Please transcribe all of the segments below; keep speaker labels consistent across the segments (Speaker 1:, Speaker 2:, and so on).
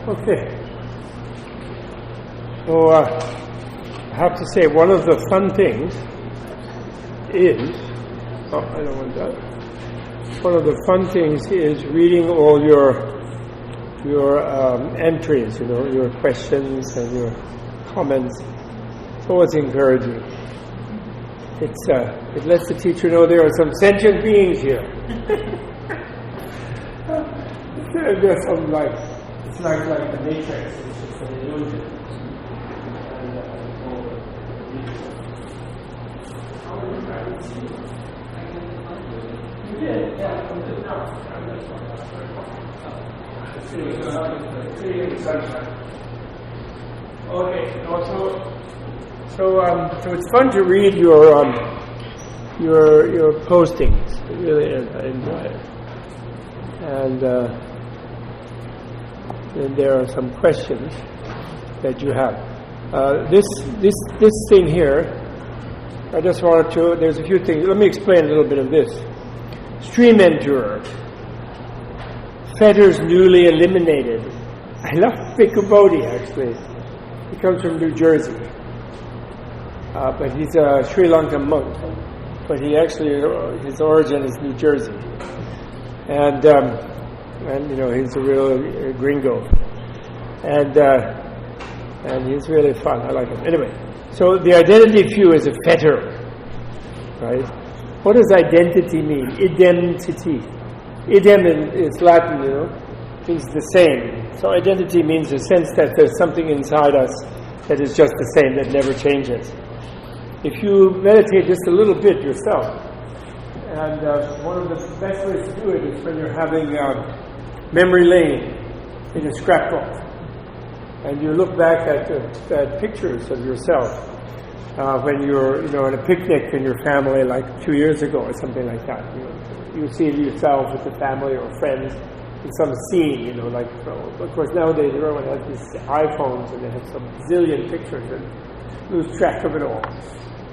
Speaker 1: Okay. So I have to say, one of the fun things is, I don't want that. One of the fun things is reading all your entries, your questions and your comments. It's always encouraging. It lets the teacher know there are some sentient beings here. There's some it's like the matrix, it's just an illusion. You did, yeah, from the Okay, so it's fun to read your postings. Really, I enjoy it. And then there are some questions that you have. This thing here, I just wanted to. There's a few things. Let me explain a little bit of this. Stream endurer. Fetters newly eliminated. I love Bhikkhu Bodhi, actually. He comes from New Jersey. But he's a Sri Lankan monk. But he actually, his origin is New Jersey. And he's a real gringo. And he's really fun. I like him. Anyway, so the identity view is a fetter. Right? What does identity mean? Identity. Idem is Latin, means the same. So identity means a sense that there's something inside us that is just the same, that never changes. If you meditate just a little bit yourself, and one of the best ways to do it is when you're having memory lane in a scrapbook, and you look back at pictures of yourself when you're in a picnic in your family, like 2 years ago or something like that. You see yourself with the family or friends in some scene, of course nowadays everyone has these iPhones and they have some zillion pictures and lose track of it all.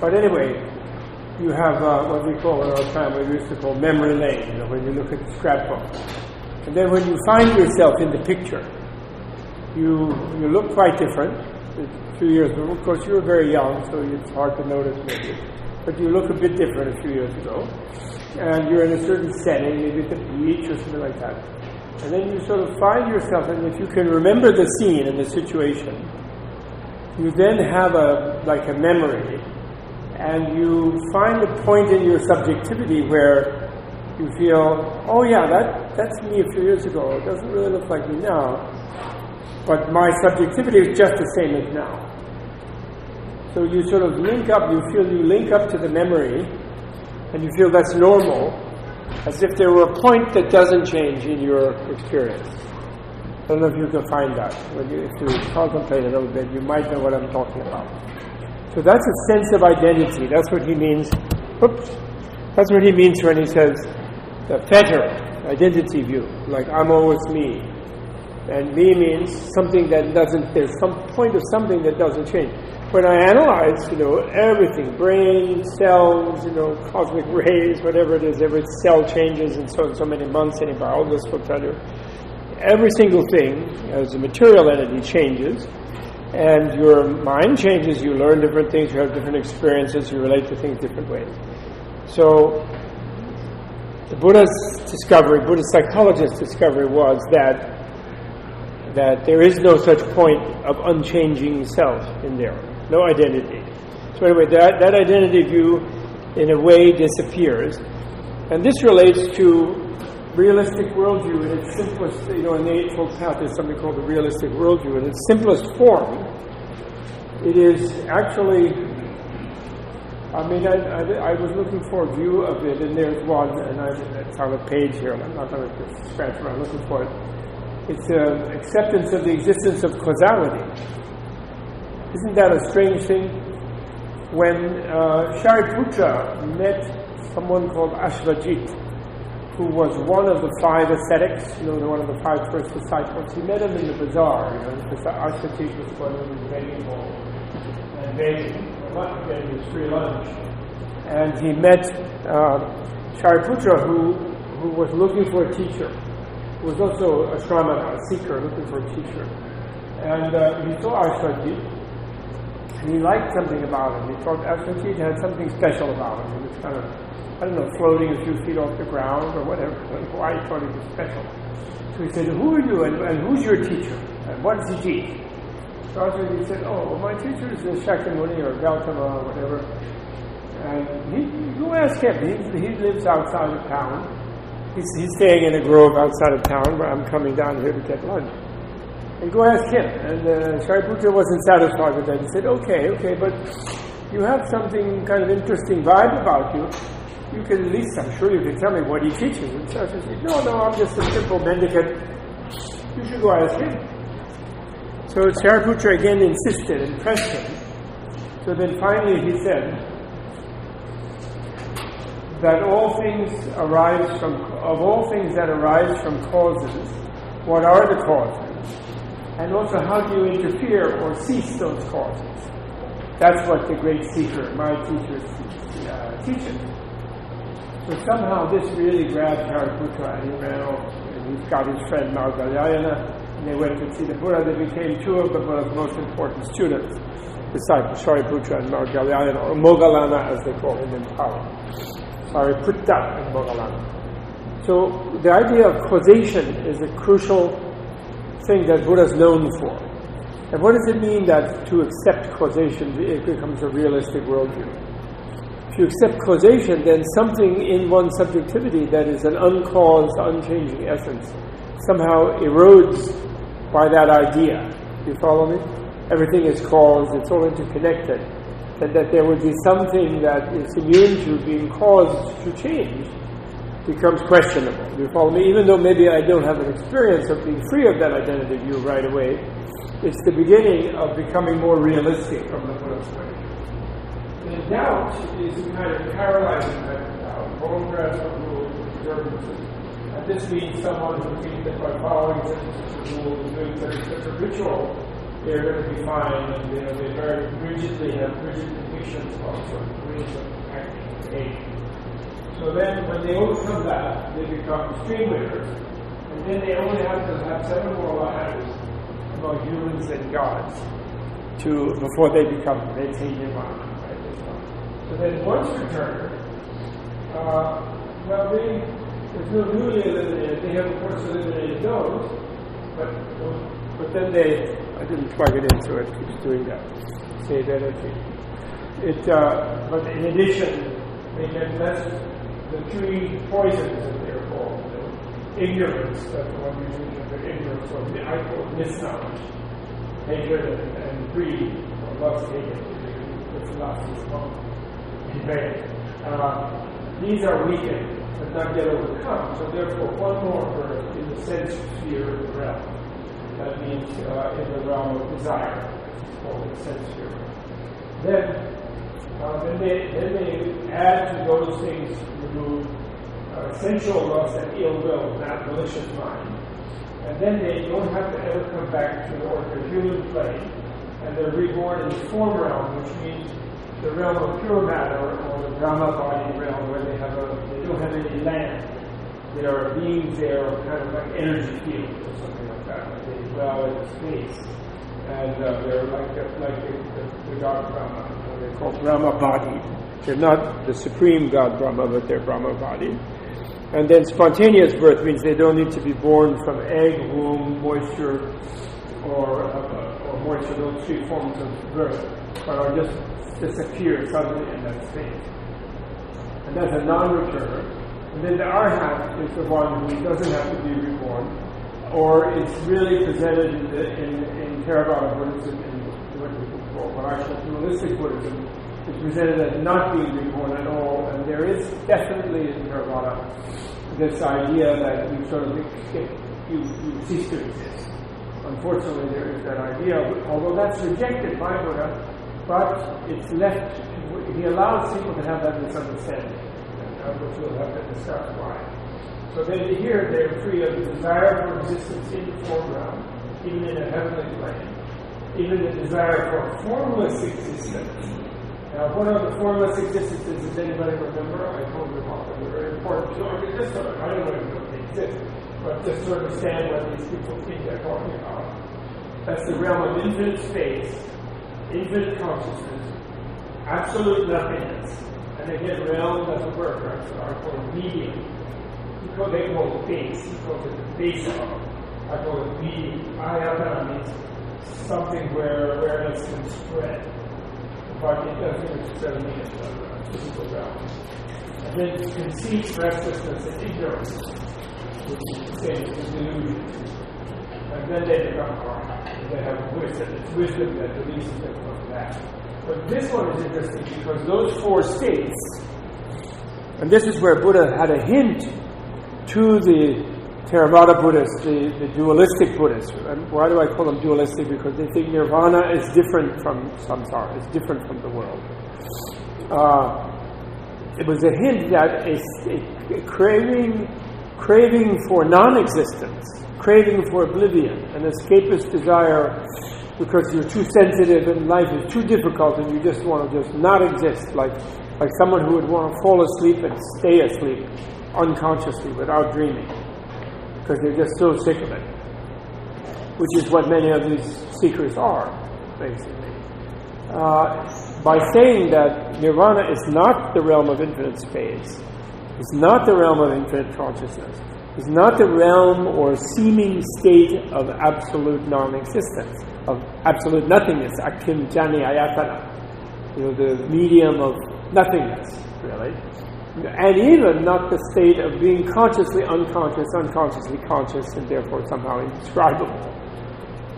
Speaker 1: But anyway, you have what we call in our time, we used to call memory lane, when you look at the scrapbook. And then when you find yourself in the picture, you look quite different. A few years ago, of course you were very young, so it's hard to notice maybe. But you look a bit different a few years ago. And you're in a certain setting, maybe at the beach or something like that. And then you sort of find yourself, and if you can remember the scene and the situation, you then have a memory, and you find a point in your subjectivity where you feel, oh yeah, that's me a few years ago. It doesn't really look like me now. But my subjectivity is just the same as now. So you sort of link up, you link up to the memory, and you feel that's normal, as if there were a point that doesn't change in your experience. I don't know if you can find that. If you contemplate it a little bit, you might know what I'm talking about. So that's a sense of identity. That's what he means. That's what he means when he says the fetter, identity view, like I'm always me. And me means something that doesn't, there's some point of something that doesn't change. When I analyze, everything, brain, cells, cosmic rays, whatever it is, every cell changes in so many months, any biologist will tell you. Every single thing, as a material entity, changes, and your mind changes, you learn different things, you have different experiences, you relate to things different ways. So, the Buddhist psychologist's discovery was that there is no such point of unchanging self in there, no identity. So anyway, that identity view, in a way, disappears. And this relates to realistic worldview in its simplest, in the Eightfold Path there's something called the realistic worldview. In its simplest form, it is actually, I was looking for a view of it, and there's one, and it's on a page here, and I'm not going to scratch around looking for it. It's acceptance of the existence of causality. Isn't that a strange thing? When Shariputra met someone called Ashvajit, who was one of the 5 ascetics, one of the 5 first disciples, he met him in the bazaar, because Ashvajit was one of his begging bowl, and getting his free lunch. And he met Shariputra, who was looking for a teacher. who was also a shramana, a seeker, looking for a teacher. And he saw Ashwajit, and he liked something about him. He thought Ashwajit had something special about him. He was kind of, I don't know, floating a few feet off the ground or whatever. Why he thought he was special. So he said, who are you and who's your teacher? And what does he teach? So Ashwajit said, oh, my teacher is Shakyamuni or Gautama or whatever. And you go ask him. He lives outside of town. He's staying in a grove outside of town where I'm coming down here to get lunch. And go ask him. And Shariputra wasn't satisfied with that. He said, okay, but you have something kind of interesting vibe about you. You can at least, I'm sure you can tell me what he teaches. And Shariputra said, no, I'm just a simple mendicant. You should go ask him. So Shariputra again insisted and pressed him. So then finally he said that of all things that arise from causes, what are the causes? And also, how do you interfere or cease those causes? That's what the great seeker, my teacher, teaches. So somehow this really grabbed Shariputra, and he ran off. And he's got his friend Moggallana, and they went to see the Buddha. They became two of the Buddha's most important students, disciples, Shariputra and Moggallana, or Moggallana as they call him in Pali. Sariputta and Moggallana. So the idea of causation is a crucial thing that Buddha is known for. And what does it mean that to accept causation, it becomes a realistic worldview? If you accept causation, then something in one's subjectivity that is an uncaused, unchanging essence somehow erodes by that idea. You follow me? Everything is caused, it's all interconnected. And that there would be something that is immune to being caused to change becomes questionable. You follow me? Even though maybe I don't have an experience of being free of that identity view right away, it's the beginning of becoming more realistic from the Buddha's way. And doubt is a kind of paralyzing type of doubt, photographs of rules and observances. And this means someone who thinks that by following such a rule and doing such a ritual, they're going to be fine, and they very rigidly have rigid convictions about certain ways of acting. So then, when they overcome that, they become extreme winners, and then they only have to have 7 more lives among humans and gods before they attain nirvana. Right? So then, once returned, there's no newly eliminated. They have, of course, eliminated those, but then I didn't plug it in, so it keeps doing that. Save energy. But in addition, they get less the 3 poisons that they're called. Ignorance, that's the one usually think of ignorance, or I call it misknowledge. Hatred and greed, or lust, hatred. That's lust is called. These are weakened, but not yet overcome. So therefore, one more birth in the sense sphere of the realm. That means in the realm of desire. It's called the sense sphere. Then they add to those things, remove sensual lust and ill will, not malicious mind. And then they don't have to ever come back to the human plane, and they're reborn in the form realm, which means the realm of pure matter, or the Brahma body realm, where they don't have any land. There are beings there, kind of like energy fields or something like that. They dwell in space, and they're like the god Brahma. They're called Brahma body. They're not the supreme god Brahma, but they're Brahma body. And then spontaneous birth means they don't need to be born from egg, womb, moisture, or moisture, those 3 forms of birth, but are just disappear suddenly in that space. And that's a non-returner. And then the arhat is the one who doesn't have to be reborn, or it's really presented in Theravada Buddhism, in what we call Vaishnava dualistic Buddhism, is presented as not being reborn at all. And there is definitely in Theravada this idea that you sort of you cease to exist. Unfortunately, there is that idea, although that's rejected by Buddha, but it's left. He allows people to have that misunderstanding, which we'll have to discuss why. So then here they're free of the desire for existence in the form realm, even in a heavenly plane, even the desire for formless existence. Now, what are the formless existences? Does anybody remember? I told you about them. They're very important just sort of, I don't know if they exist, but just to understand what these people think they're talking about. That's the realm of infinite space, infinite consciousness, absolute nothingness. And again, realm doesn't work, right? So I call it medium. They call it base. He calls it the base of. I call it medium. Ayatana means something where awareness can spread. But it doesn't necessarily mean it's a physical realm. And then conceit, restlessness, and ignorance, which is the same as delusion. And then they become harm. They have wisdom. It's wisdom that releases them from that. But this one is interesting because those four states, and this is where Buddha had a hint to the Theravada Buddhists, the dualistic Buddhists. And why do I call them dualistic? Because they think nirvana is different from samsara, it's different from the world. It was a hint that a craving for non-existence, craving for oblivion, an escapist desire because you're too sensitive and life is too difficult and you just want to just not exist, like someone who would want to fall asleep and stay asleep unconsciously without dreaming because they're just so sick of it, which is what many of these seekers are, basically. By saying that nirvana is not the realm of infinite space, it's not the realm of infinite consciousness, it's not the realm or seeming state of absolute non-existence, of absolute nothingness, akim jani ayatana, the medium of nothingness, really. And even not the state of being consciously unconscious, unconsciously conscious, and therefore somehow indescribable,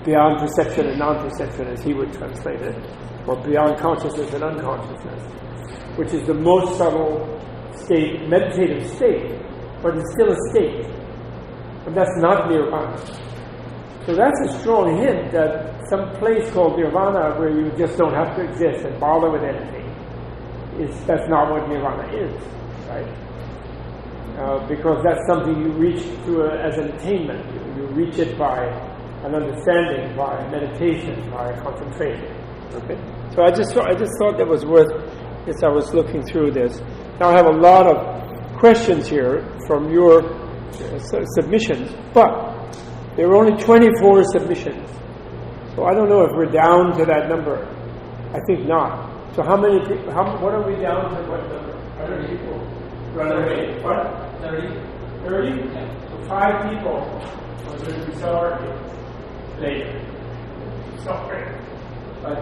Speaker 1: beyond perception and non-perception, as he would translate it, or beyond consciousness and unconsciousness, which is the most subtle state, meditative state, but it's still a state. And that's not nirvana. So that's a strong hint that some place called nirvana where you just don't have to exist and bother with anything, that's not what nirvana is, right? Because that's something you reach through as an attainment. You reach it by an understanding, by meditation, by concentration. Okay. So I just thought that was worth, as I was looking through this. Now I have a lot of questions here from your submissions, but there were only 24 submissions. So I don't know if we're down to that number. I think not. So how many people, what are we down to, what number? 100 people. What? 30. 30? Yeah. So 5 people are going to be sorry later. Sorry. But,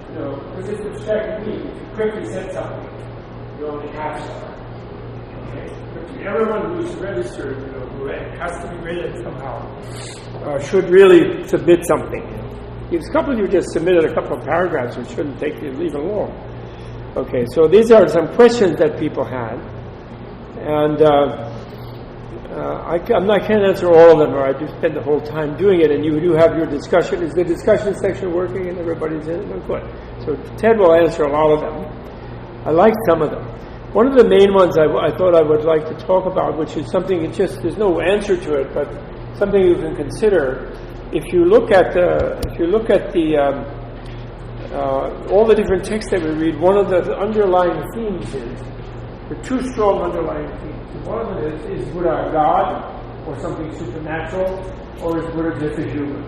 Speaker 1: because it's abstract me, if you quickly said something, you only have sorry. Okay? But to everyone who's registered, who has to be rated somehow, should really submit something. There's a couple of you just submitted a couple of paragraphs which shouldn't take you even long. Okay, so these are some questions that people had. And I can't answer all of them, or I do spend the whole time doing it, and you do have your discussion. Is the discussion section working and everybody's in it? Good. So Ted will answer a lot of them. I like some of them. One of the main ones I thought I would like to talk about, which is something, there's no answer to it, but something you can consider. If you look at all the different texts that we read, one of the underlying themes is, there are 2 strong underlying themes. One of them is Buddha a god, or something supernatural, or is Buddha just a human?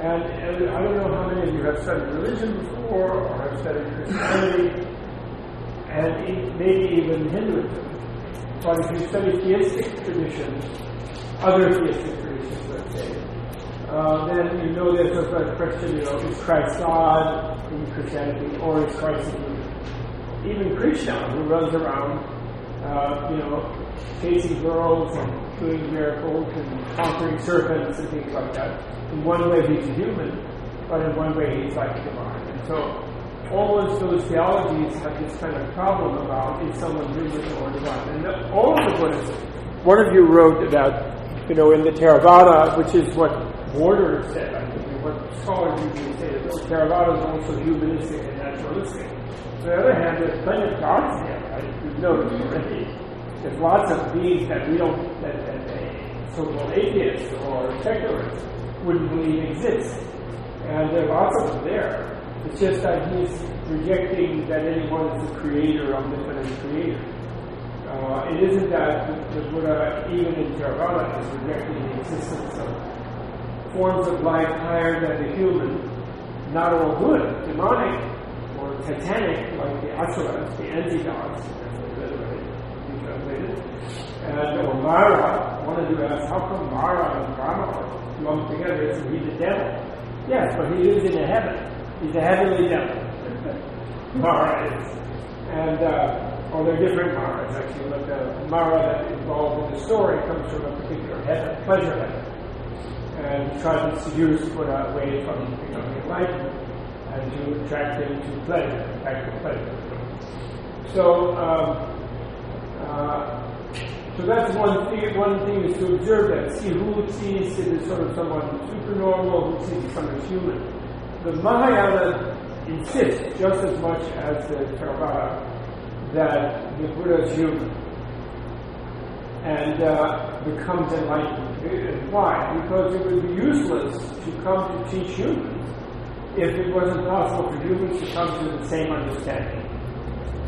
Speaker 1: And I don't know how many of you have studied religion before, or have studied Christianity, and maybe even Hinduism. But if you study theistic traditions, other theistic traditions, let's say, then you know there's a question, is Christ God in Christianity, or is Christ a human? Even Krishna, who runs around, chasing girls and doing miracles and conquering serpents and things like that. In one way he's a human, but in one way he's like divine. And so almost those theologies have this kind of problem about is someone human or divine. And all of the Buddhists, one of you wrote about, in the Theravada, which is what Border said, I think, what scholars usually say, that Theravada is also humanistic and naturalistic. On the other hand, there's plenty of gods there, right? We've noticed already. There's lots of beings that so-called atheists or secularists wouldn't believe exist. And there are lots of them there. It's just that he's rejecting that anyone is the creator, omnipotent creator. It isn't that the Buddha, even in Theravada, is rejecting the existence of forms of life higher than the human, not all good, demonic or satanic, like the asuras, the anti-gods, as they literally be translated. And or Mara, one of you asked, how come Mara and Brahma are lumped together? So he's a devil. Yes, but he lives in a heaven. He's a heavenly devil. Mara is. And, they're different Maras, actually, but the Mara that involved in the story comes from a particular heaven, pleasure heaven. And he tried to seduce Buddha away from becoming enlightened and to attract him to pleasure, back to pleasure. So that's one thing is to observe that. See who sees it as sort of someone supernormal, who sees someone human. The Mahayana insists just as much as the Theravada that the Buddha is human and becomes enlightened. Why? Because it would be useless to come to teach humans if it wasn't possible for humans to come to the same understanding.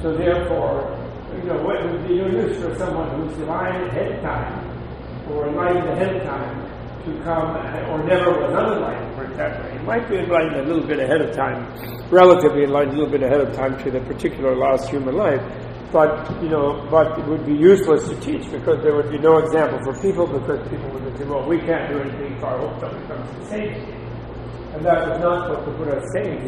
Speaker 1: So therefore, what would be no use for someone who's divine ahead of time or enlightened ahead of time to come, or never was unenlightened, for example. He might be enlightened a little bit ahead of time, relatively enlightened a little bit ahead of time to the particular last human life, but it would be useless to teach because there would be no example for people, because people would say, well, we can't do anything, so I hope somebody comes to save me. And that was not what the Buddha is saying.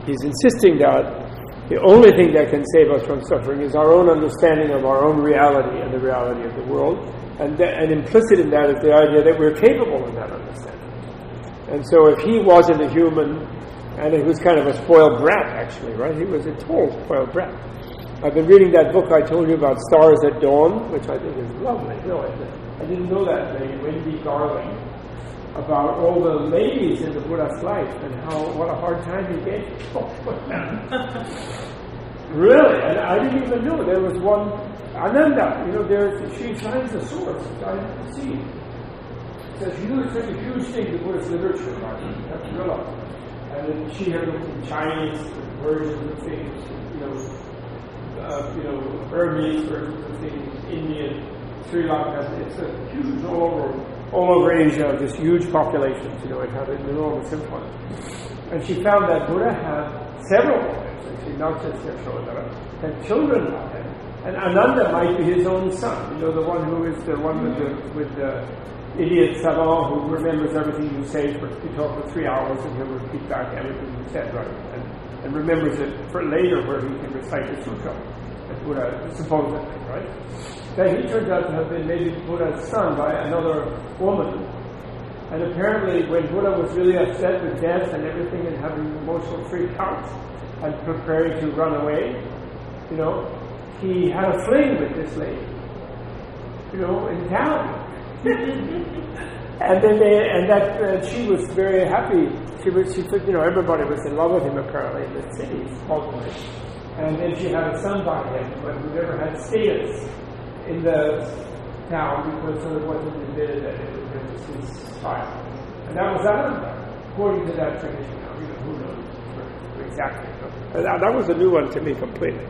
Speaker 1: He's insisting that the only thing that can save us from suffering is our own understanding of our own reality and the reality of the world. And implicit in that is the idea that we're capable of that understanding. And so if he wasn't a human, and he was kind of a spoiled brat, actually, right? He was a total spoiled brat. I've been reading that book I told you about, Stars at Dawn, which I think is lovely. I didn't know that, Wendy Garling, about all the ladies in the Buddha's life and what a hard time he gave. Really? And I didn't even know. There was one, Ananda, she finds a source, I didn't see. Says such a huge thing, the Buddhist literature about it. That's real. And then she had looked in Chinese versions of things, Burmese versions of things, Indian, Sri Lanka. It's a huge, all over Asia, this huge populations, it had an enormous influence. And she found that Buddha had several wives, actually, not just Yashodhara, had children by him. And Ananda might be his own son, the one who is the one with the idiot savant who remembers everything you say. You talk for 3 hours and he'll repeat back everything you said, right? And remembers it for later where he can recite the sutra, that Buddha supposedly, right? That he turns out to have been maybe Buddha's son by another woman. And apparently when Buddha was really upset with death and everything and having emotional freakouts and preparing to run away, he had a fling with this lady, in town. And then she was very happy. She thought, everybody was in love with him apparently in the city, ultimately. And then she had a son by him, but who never had status in the town because it wasn't admitted that it was his child. And that was Ananda, according to that tradition. Who knows exactly. That was a new one to me completely.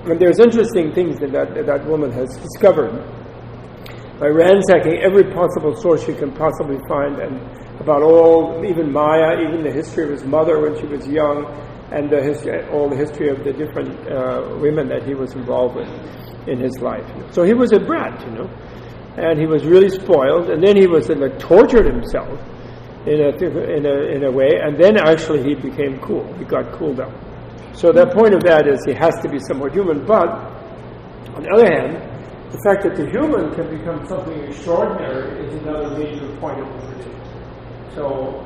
Speaker 1: And there's interesting things that woman has discovered by ransacking every possible source she can possibly find, and about even Maya, even the history of his mother when she was young, and all the history of the different women that he was involved with in his life. So he was a brat, and he was really spoiled, and then he was tortured himself in a way, and then actually he became cool. He got cooled up. So the point of that is he has to be somewhat human, but on the other hand, the fact that the human can become something extraordinary is another major point of liberty. So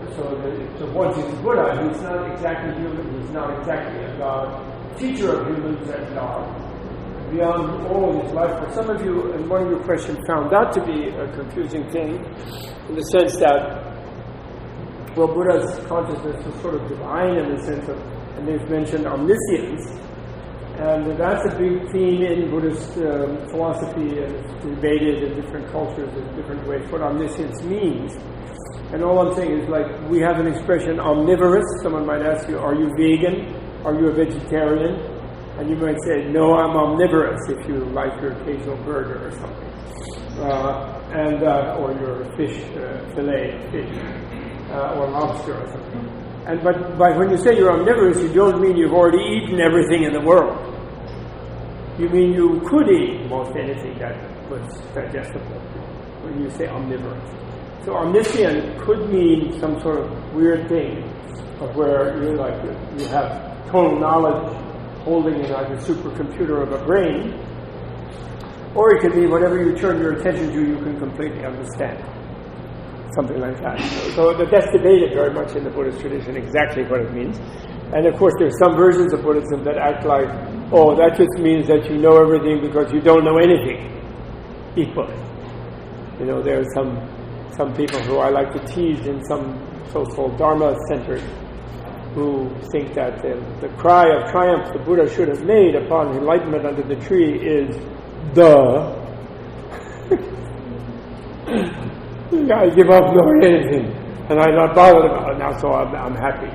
Speaker 1: once he's a Buddha, he's not exactly human, he's not exactly a God, teacher of humans and God. Beyond all his life, for some of you, and one of your questions found that to be a confusing thing, in the sense that, Buddha's consciousness was sort of divine in the sense of, and they've mentioned omniscience, and that's a big theme in Buddhist philosophy, and it's debated in different cultures in different ways what omniscience means. And all I'm saying is, we have an expression omnivorous. Someone might ask you, are you vegan? Are you a vegetarian? And you might say, no, I'm omnivorous if you like your occasional burger or something. Or your fish, fillet of fish, or lobster or something. But when you say you're omnivorous, you don't mean you've already eaten everything in the world. You mean you could eat most anything that was digestible when you say omnivorous. So omniscient could mean some sort of weird thing of where you have total knowledge holding in like a supercomputer of a brain, or it could be whatever you turn your attention to, you can completely understand. Something like that. But that's debated very much in the Buddhist tradition, exactly what it means. And of course, there's some versions of Buddhism that act like, oh, that just means that you know everything because you don't know anything equally. You know, there are some people who I like to tease in some so-called Dharma centers who think that the cry of triumph the Buddha should have made upon enlightenment under the tree is, duh. I give up knowing anything, and I'm not bothered about it now, so I'm happy,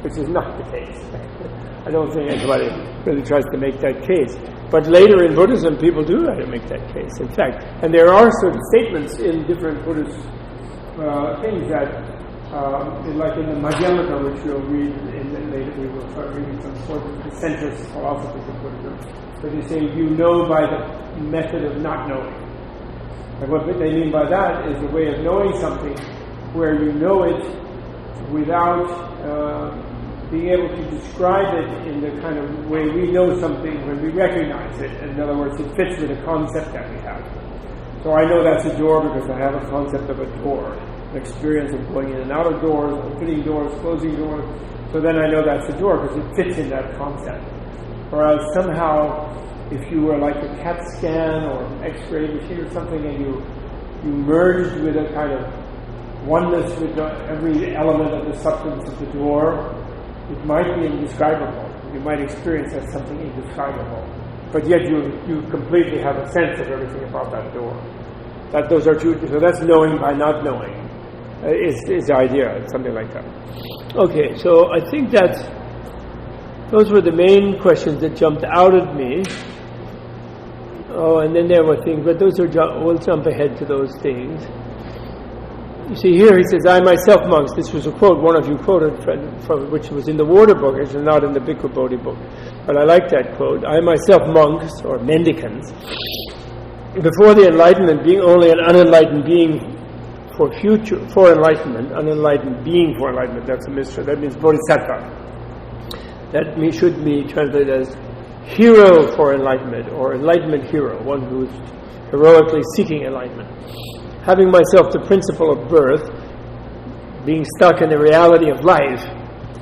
Speaker 1: which is not the case. I don't think anybody really tries to make that case. But later in Buddhism, people do try to make that case, in fact. And there are certain statements in different Buddhist things that, like in the Madhyamaka, which we'll read later, we will start reading some sort of the centrist philosophies of Buddhism, where they say you know by the method of not knowing. And what they mean by that is a way of knowing something where you know it without being able to describe it in the kind of way we know something when we recognize it. In other words, it fits with a concept that we have. So I know that's a door because I have a concept of a door, an experience of going in and out of doors, opening doors, closing doors. So then I know that's a door because it fits in that concept. Whereas somehow, if you were like a CAT scan or X-ray machine or something, and you merged with a kind of oneness with every element of the substance of the door, it might be indescribable. You might experience as something indescribable, but yet you completely have a sense of everything about that door. Those are two. So that's knowing by not knowing. Is the idea, something like that. Okay, so I think those were the main questions that jumped out at me. Oh, and then there were things, but we'll jump ahead to those things. You see here, he says, I myself, monks, this was a quote one of you quoted from which was in the Water book, it's not in the Bhikkhu Bodhi book. But I like that quote. I myself, monks, or mendicants, before the enlightenment, being only an unenlightened being for enlightenment, unenlightened being for enlightenment, that's a mystery. That means bodhisattva. That should be translated as hero for enlightenment, or enlightenment hero, one who is heroically seeking enlightenment. Having myself the principle of birth, being stuck in the reality of life,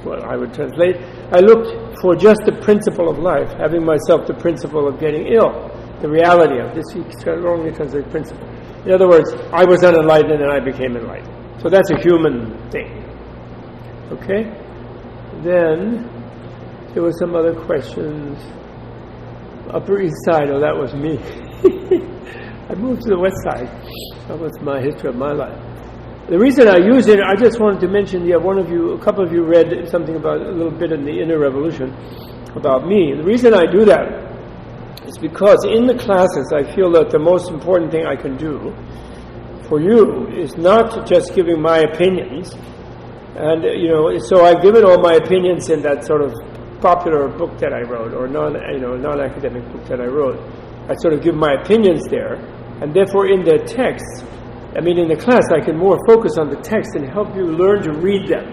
Speaker 1: well, I would translate, I looked for just the principle of life, having myself the principle of getting ill, the reality of this, you can only translate principle. In other words, I was unenlightened and I became enlightened. So that's a human thing. Okay? Then, there were some other questions. Upper East Side, oh, that was me. I moved to the West Side. That was my history of my life. The reason I use it, I just wanted to mention, a couple of you read something about a little bit in the Inner Revolution about me. The reason I do that is because in the classes I feel that the most important thing I can do for you is not just giving my opinions, and so I've given all my opinions in that sort of popular book that I wrote, or non-academic book that I wrote. I sort of give my opinions there, and therefore in the text, in the class, I can more focus on the text and help you learn to read them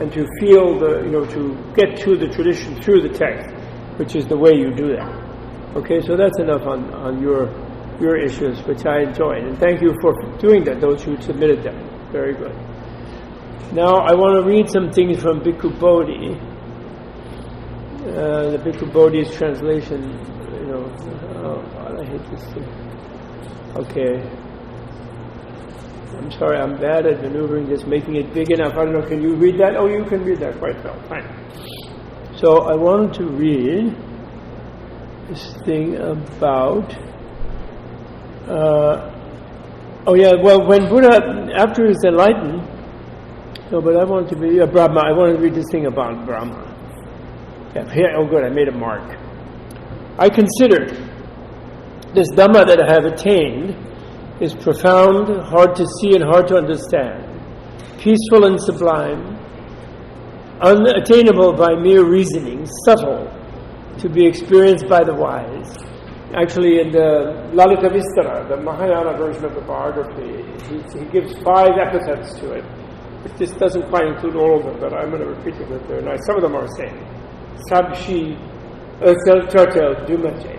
Speaker 1: and to feel to get to the tradition through the text, which is the way you do that. Okay, so that's enough on your issues, which I enjoyed, and thank you for doing that. Those who submitted them, very good. Now I want to read some things from Bhikkhu Bodhi. The Bhikkhu Bodhi's translation, I hate this thing. Okay. I'm sorry, I'm bad at maneuvering this, making it big enough. I don't know, can you read that? Oh, you can read that quite well. Fine. So I wanted to read this thing about... when Buddha, after he was enlightened... but I wanted to read Brahma. I wanted to read this thing about Brahma. Yeah, here, oh good, I made a mark. I consider this Dhamma that I have attained is profound, hard to see and hard to understand, peaceful and sublime, unattainable by mere reasoning, subtle, to be experienced by the wise. Actually, in the Lalita Vistara, the Mahayana version of the biography, he gives 5 epithets to it. This doesn't quite include all of them, but I'm going to repeat them because they're nice. Some of them are the same. Sabshi, Ursel, Turtle, Dumache.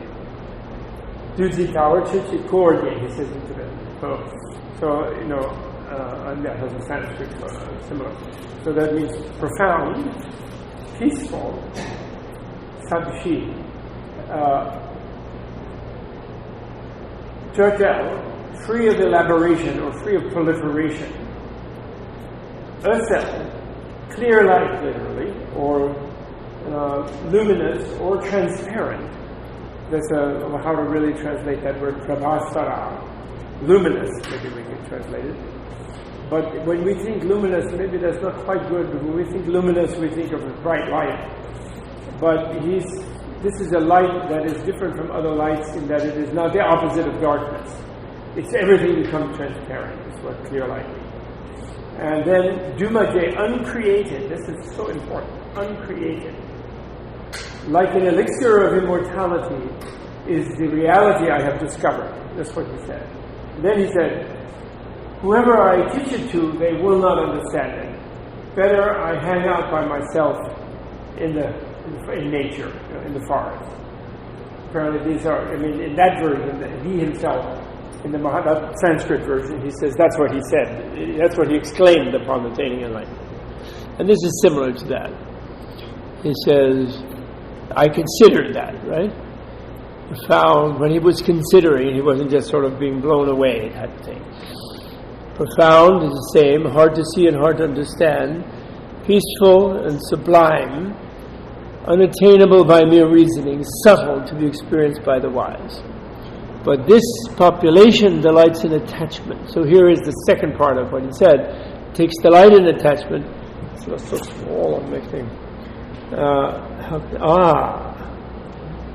Speaker 1: Duzi Tower, Chichi, Korye, he says in Tibet. So and that has a Sanskrit similar. So that means profound, peaceful, Sabshi. Turtle, free of elaboration or free of proliferation. Ursel, clear light, literally, or luminous or transparent. That's how to really translate that word, prabhasara. Luminous, maybe we can translate it. But when we think luminous, maybe that's not quite good. When we think luminous, we think of a bright light. But this is a light that is different from other lights in that it is not the opposite of darkness. It's everything becomes transparent, is what clear light means. And then Dumaje, uncreated. This is so important. Uncreated. Like an elixir of immortality is the reality I have discovered. That's what he said. And then he said, whoever I teach it to, they will not understand it. Better I hang out by myself in nature, in the forest. Apparently these are, in that version, he himself, in the Sanskrit version, he says that's what he said. That's what he exclaimed upon attaining enlightenment. And this is similar to that. He says, I considered that, right? Profound, when he was considering, he wasn't just sort of being blown away, that thing. Profound is the same, hard to see and hard to understand, peaceful and sublime, unattainable by mere reasoning, subtle to be experienced by the wise. But this population delights in attachment. So here is the second part of what he said. Takes delight in attachment. It's so small on my thing.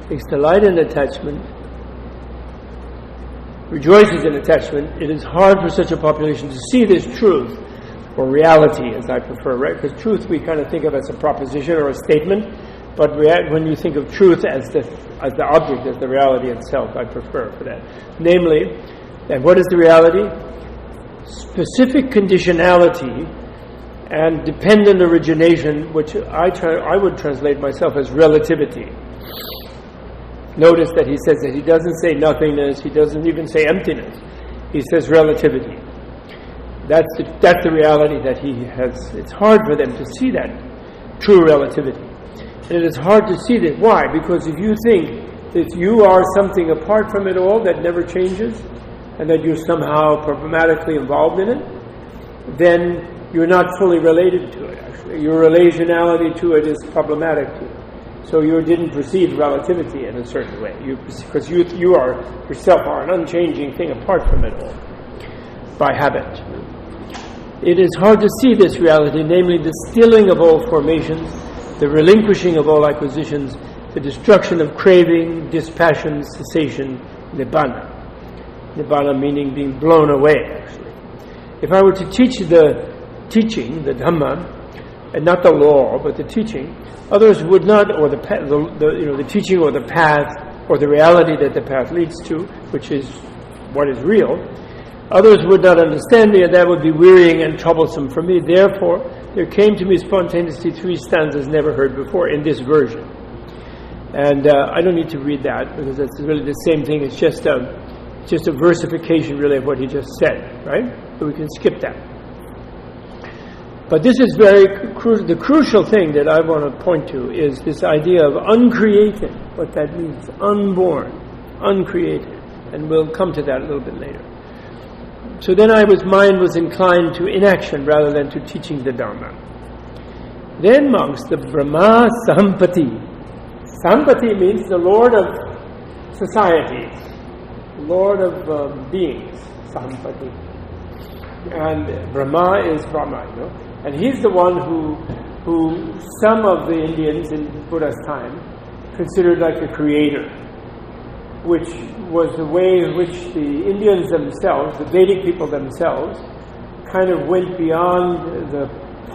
Speaker 1: Takes delight in attachment, rejoices in attachment. It is hard for such a population to see this truth, or reality as I prefer, right? Because truth we kind of think of as a proposition or a statement, but when you think of truth as the object, as the reality itself, I prefer for that. Namely, and what is the reality? Specific conditionality and dependent origination, which I would translate myself as relativity. Notice that he says that he doesn't say nothingness, he doesn't even say emptiness. He says relativity. That's the reality that he has. It's hard for them to see that true relativity. And it is hard to see that. Why? Because if you think that you are something apart from it all that never changes, and that you're somehow problematically involved in it, then you're not fully related to it, actually. Your relationality to it is problematic to you. So you didn't perceive relativity in a certain way. Because you yourself are an unchanging thing apart from it all, by habit. It is hard to see this reality, namely the stilling of all formations, the relinquishing of all acquisitions, the destruction of craving, dispassion, cessation, nibbana. Nibbana meaning being blown away, actually. If I were to teach the teaching, the Dhamma, and not the law, but the teaching, others would not, or the teaching or the path, or the reality that the path leads to, which is what is real, others would not understand me, and that would be wearying and troublesome for me. Therefore, there came to me spontaneously 3 stanzas never heard before in this version. And I don't need to read that, because that's really the same thing. It's just a versification, really, of what he just said, right? So we can skip that. But this is the crucial thing that I want to point to is this idea of uncreated, what that means, unborn, uncreated. And we'll come to that a little bit later. So then mind was inclined to inaction rather than to teaching the Dharma. Then monks, the Brahma Sampati. Sampati means the Lord of societies, Lord of beings, Sampati. And Brahma is Brahma, And he's the one who some of the Indians in Buddha's time considered like a creator. which was the way in which the Indians themselves, the Vedic people themselves, kind of went beyond the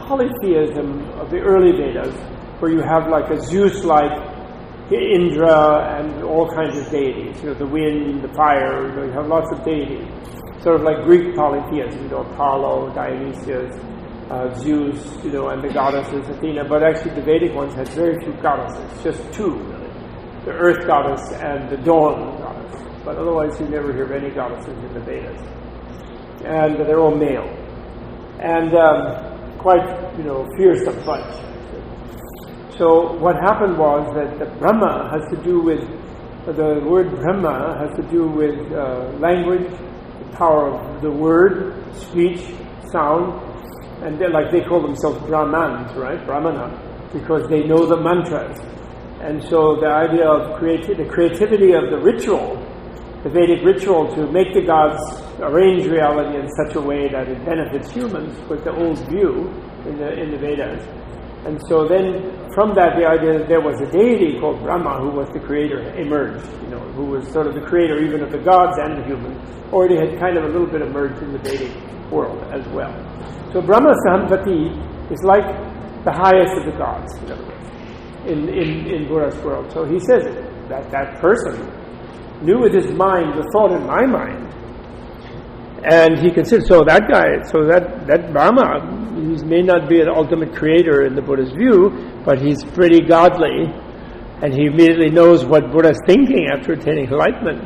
Speaker 1: polytheism of the early Vedas, where you have like a Zeus-like Indra and all kinds of deities, the wind, the fire, you have lots of deities. Sort of like Greek polytheism, Apollo, Dionysius, Zeus, and the goddesses, Athena, but actually the Vedic ones had very few goddesses, just two, really. The earth goddess and the dawn goddess. But otherwise you never hear of any goddesses in the Vedas. And they're all male. And quite, fearsome bunch. So what happened was that the Brahma has to do with, the word Brahma has to do with language, the power of the word, speech, sound, and they call themselves Brahmans, right? Brahmana, because they know the mantras. And so the idea of the creativity of the ritual, the Vedic ritual to make the gods arrange reality in such a way that it benefits humans was the old view in the Vedas. And so then from that the idea that there was a deity called Brahma who was the creator emerged, who was sort of the creator even of the gods and the humans, already had kind of a little bit emerged in the Vedic world as well. So Brahma Sahampati is like the highest of the gods, in other words, in Buddha's world. So he says that person knew with his mind the thought in my mind. And he considered, that Brahma, he may not be an ultimate creator in the Buddha's view, but he's pretty godly, and he immediately knows what Buddha's thinking after attaining enlightenment.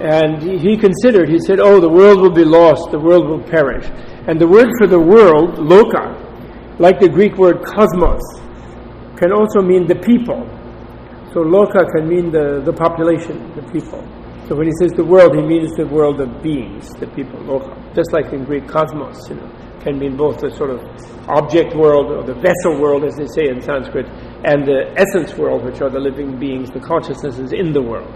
Speaker 1: And he said, the world will be lost, the world will perish. And the word for the world, loka, like the Greek word cosmos, can also mean the people. So loka can mean the population, the people. So when he says the world, he means the world of beings, the people, loka. Just like in Greek, cosmos, can mean both the sort of object world, or the vessel world, as they say in Sanskrit, and the essence world, which are the living beings, the consciousnesses in the world.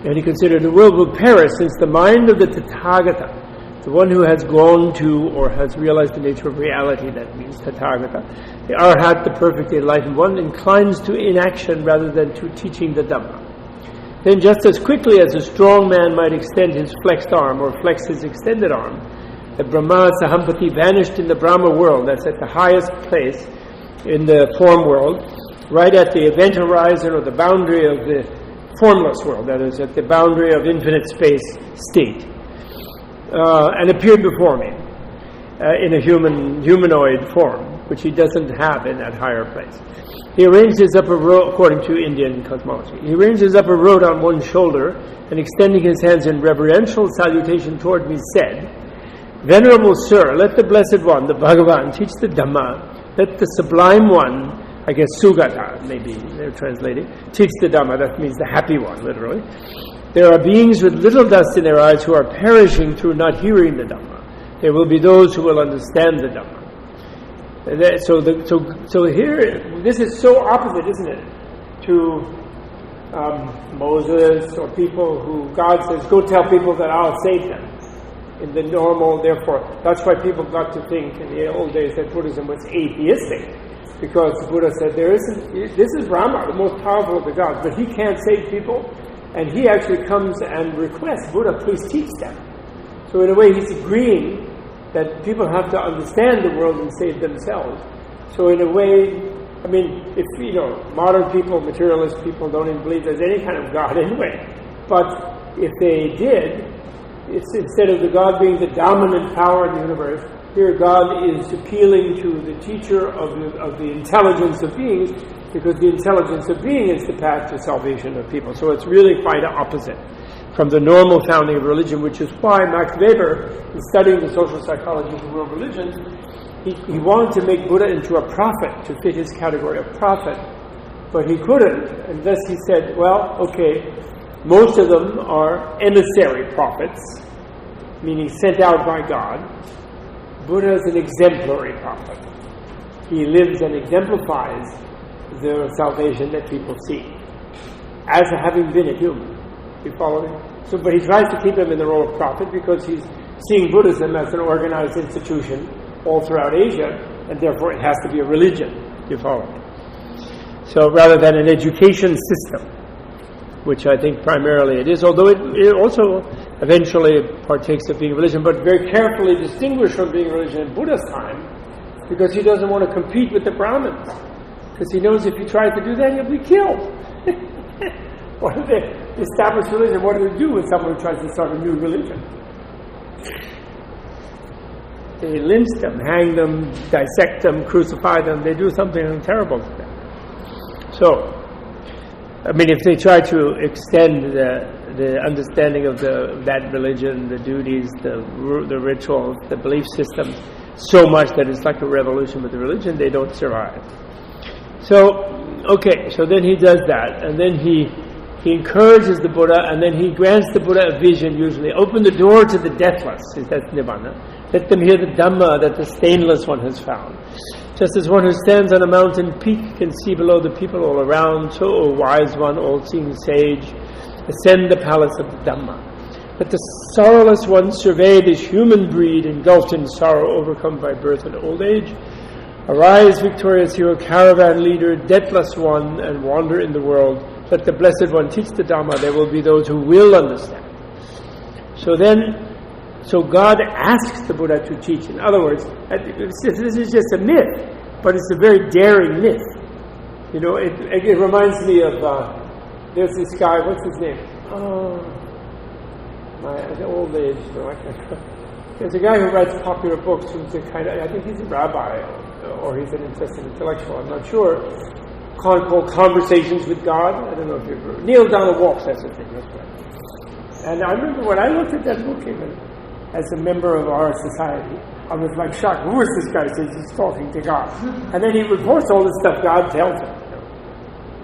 Speaker 1: And he considered the world will perish since the mind of the Tathagata, the one who has gone to or has realized the nature of reality, that means Tathagata, the Arhat, the perfectly enlightened one, inclines to inaction rather than to teaching the Dhamma. Then just as quickly as a strong man might extend his flexed arm or flex his extended arm, the Brahma Sahampati vanished in the Brahma world, that's at the highest place in the form world, right at the event horizon or the boundary of the formless world, that is, at the boundary of infinite space state, and appeared before me in a humanoid form, which he doesn't have in that higher place. He arranged his upper robe, according to Indian cosmology, he arranged his upper robe on one shoulder, and extending his hands in reverential salutation toward me, said, Venerable Sir, let the Blessed One, the Bhagavan, teach the Dhamma. Let the Sublime One, I guess Sugata, maybe they're translating, teach the Dhamma. That means the happy one, literally. There are beings with little dust in their eyes who are perishing through not hearing the Dhamma. There will be those who will understand the Dhamma. So here, this is so opposite, isn't it, to Moses or people who God says, go tell people that I'll save them. In the normal, therefore, that's why people got to think in the old days that Buddhism was atheistic, because Buddha said this is Brahma, the most powerful of the gods, but he can't save people, and he actually comes and requests Buddha, please teach them. So in a way, he's agreeing that people have to understand the world and save themselves. So in a way, I mean, if modern people, materialist people, don't even believe there's any kind of God anyway, but if they did, it's instead of the God being the dominant power in the universe, here God is appealing to the teacher of the intelligence of beings, because the intelligence of being is the path to salvation of people. So it's really quite opposite from the normal founding of religion, which is why Max Weber, in studying the social psychology of the world religions, he wanted to make Buddha into a prophet, to fit his category of prophet, but he couldn't, and thus he said, well, okay, most of them are emissary prophets, meaning sent out by God. Buddha is an exemplary prophet. He lives and exemplifies the salvation that people seek, as having been a human. You follow me? So, but he tries to keep him in the role of prophet because he's seeing Buddhism as an organized institution all throughout Asia, and therefore it has to be a religion. You follow me? So rather than an education system. which I think primarily it is, although it also eventually partakes of being religion, but very carefully distinguished from being religion in Buddha's time, because he doesn't want to compete with the Brahmins, because he knows if he tries to do that, he'll be killed. What do they establish religion? What do they do with someone who tries to start a new religion? They lynch them, hang them, dissect them, crucify them. They do something terrible to them. So, I mean, if they try to extend the understanding of that religion, the duties, the rituals, the belief systems, so much that it's like a revolution with the religion, they don't survive. So, okay, so then he does that, and then he encourages the Buddha, and then he grants the Buddha a vision, usually. Open the door to the deathless, that's Nibbana. Let them hear the Dhamma that the stainless one has found. Just as one who stands on a mountain peak can see below the people all around, so, O wise one, all-seeing sage, ascend the palace of the Dhamma. Let the sorrowless one survey this human breed engulfed in sorrow, overcome by birth and old age. Arise, victorious hero, caravan leader, deathless one, and wander in the world. Let the Blessed One teach the Dhamma. There will be those who will understand. So God asks the Buddha to teach. In other words, this is just a myth, but it's a very daring myth. You know, it reminds me of, there's this guy, what's his name? At old age, there's a guy who writes popular books who's I think he's a rabbi, or he's an interesting intellectual, I'm not sure, called Conversations with God. I don't know if you've heard. Neil Donald Walsh, that's the thing, that's right. And I remember when I looked at that book even as a member of our society, I was like shocked. Who is this guy? Says he's talking to God. And then he reports all the stuff God tells him.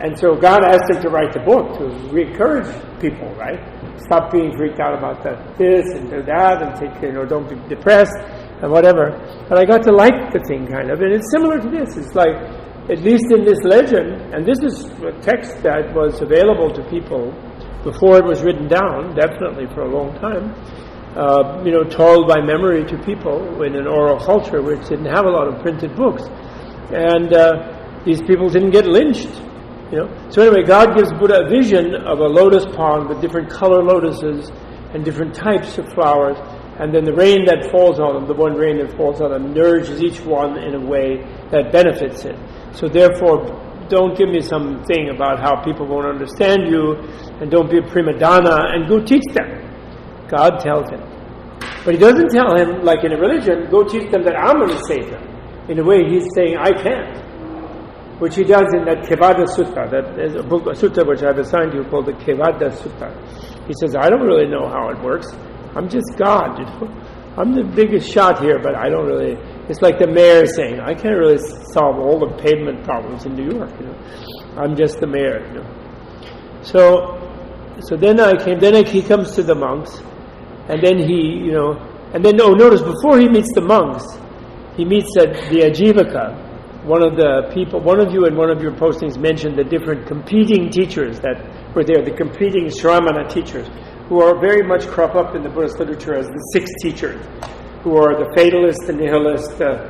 Speaker 1: And so God asked him to write the book to encourage people, right? Stop being freaked out about this and do that, and don't be depressed and whatever. But I got to like the thing kind of, and it's similar to this. It's like, at least in this legend, and this is a text that was available to people before it was written down, definitely for a long time, told by memory to people in an oral culture which didn't have a lot of printed books. And these people didn't get lynched. So anyway, God gives Buddha a vision of a lotus pond with different color lotuses and different types of flowers, and then the rain that falls on them, the one rain that falls on them, nourishes each one in a way that benefits it. So therefore, don't give me something about how people won't understand you, and don't be a prima donna, and go teach them. God tells him. But he doesn't tell him, like in a religion, go teach them that I'm going to save them. In a way, he's saying, I can't. Which he does in that Kevada Sutta. That is a sutta which I've assigned you called the Kevada Sutta. He says, I don't really know how it works. I'm just God, I'm the biggest shot here, but I don't really... It's like the mayor saying, I can't really solve all the pavement problems in New York, I'm just the mayor, So then he comes to the monks, and then notice, before he meets the monks, he meets the Ajivaka. One of you in one of your postings mentioned the different competing teachers that were there, the competing Shramana teachers, who are very much crop up in the Buddhist literature as the six teachers, who are the fatalist, the nihilist, the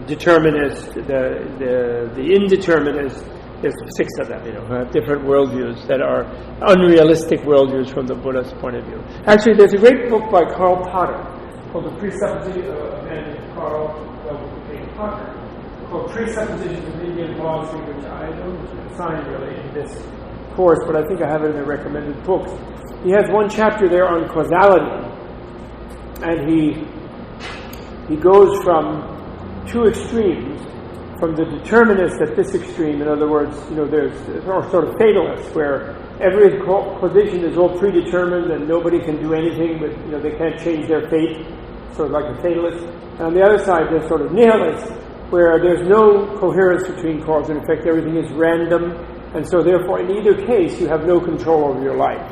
Speaker 1: determinist, the indeterminist. There's six of them, who have different worldviews that are unrealistic worldviews from the Buddha's point of view. Actually, there's a great book by Karl Potter called The Presupposition of Karl Potter, called Presuppositions of Indian Philosophy, which I don't assign really in this course, but I think I have it in the recommended books. He has one chapter there on causality, and he goes from two extremes, from the determinists at this extreme. In other words, there's sort of fatalists, where every position is all predetermined and nobody can do anything, but they can't change their fate, sort of like a fatalist. And on the other side, there's sort of nihilists, where there's no coherence between cause and effect. Everything is random, and so therefore, in either case, you have no control over your life.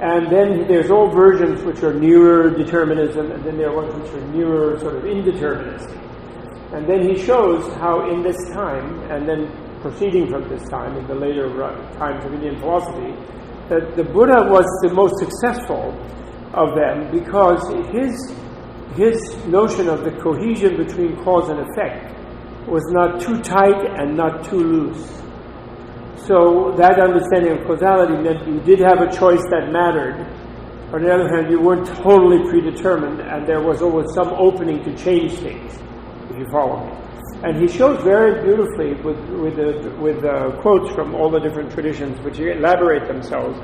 Speaker 1: And then there's all versions which are nearer determinism, and then there are ones which are nearer sort of indeterminism. And then he shows how in this time, and then proceeding from this time, in the later times of Indian philosophy, that the Buddha was the most successful of them, because his notion of the cohesion between cause and effect was not too tight and not too loose. So that understanding of causality meant you did have a choice that mattered. On the other hand, you weren't totally predetermined, and there was always some opening to change things, if you follow me. And he shows very beautifully with quotes from all the different traditions, which elaborate themselves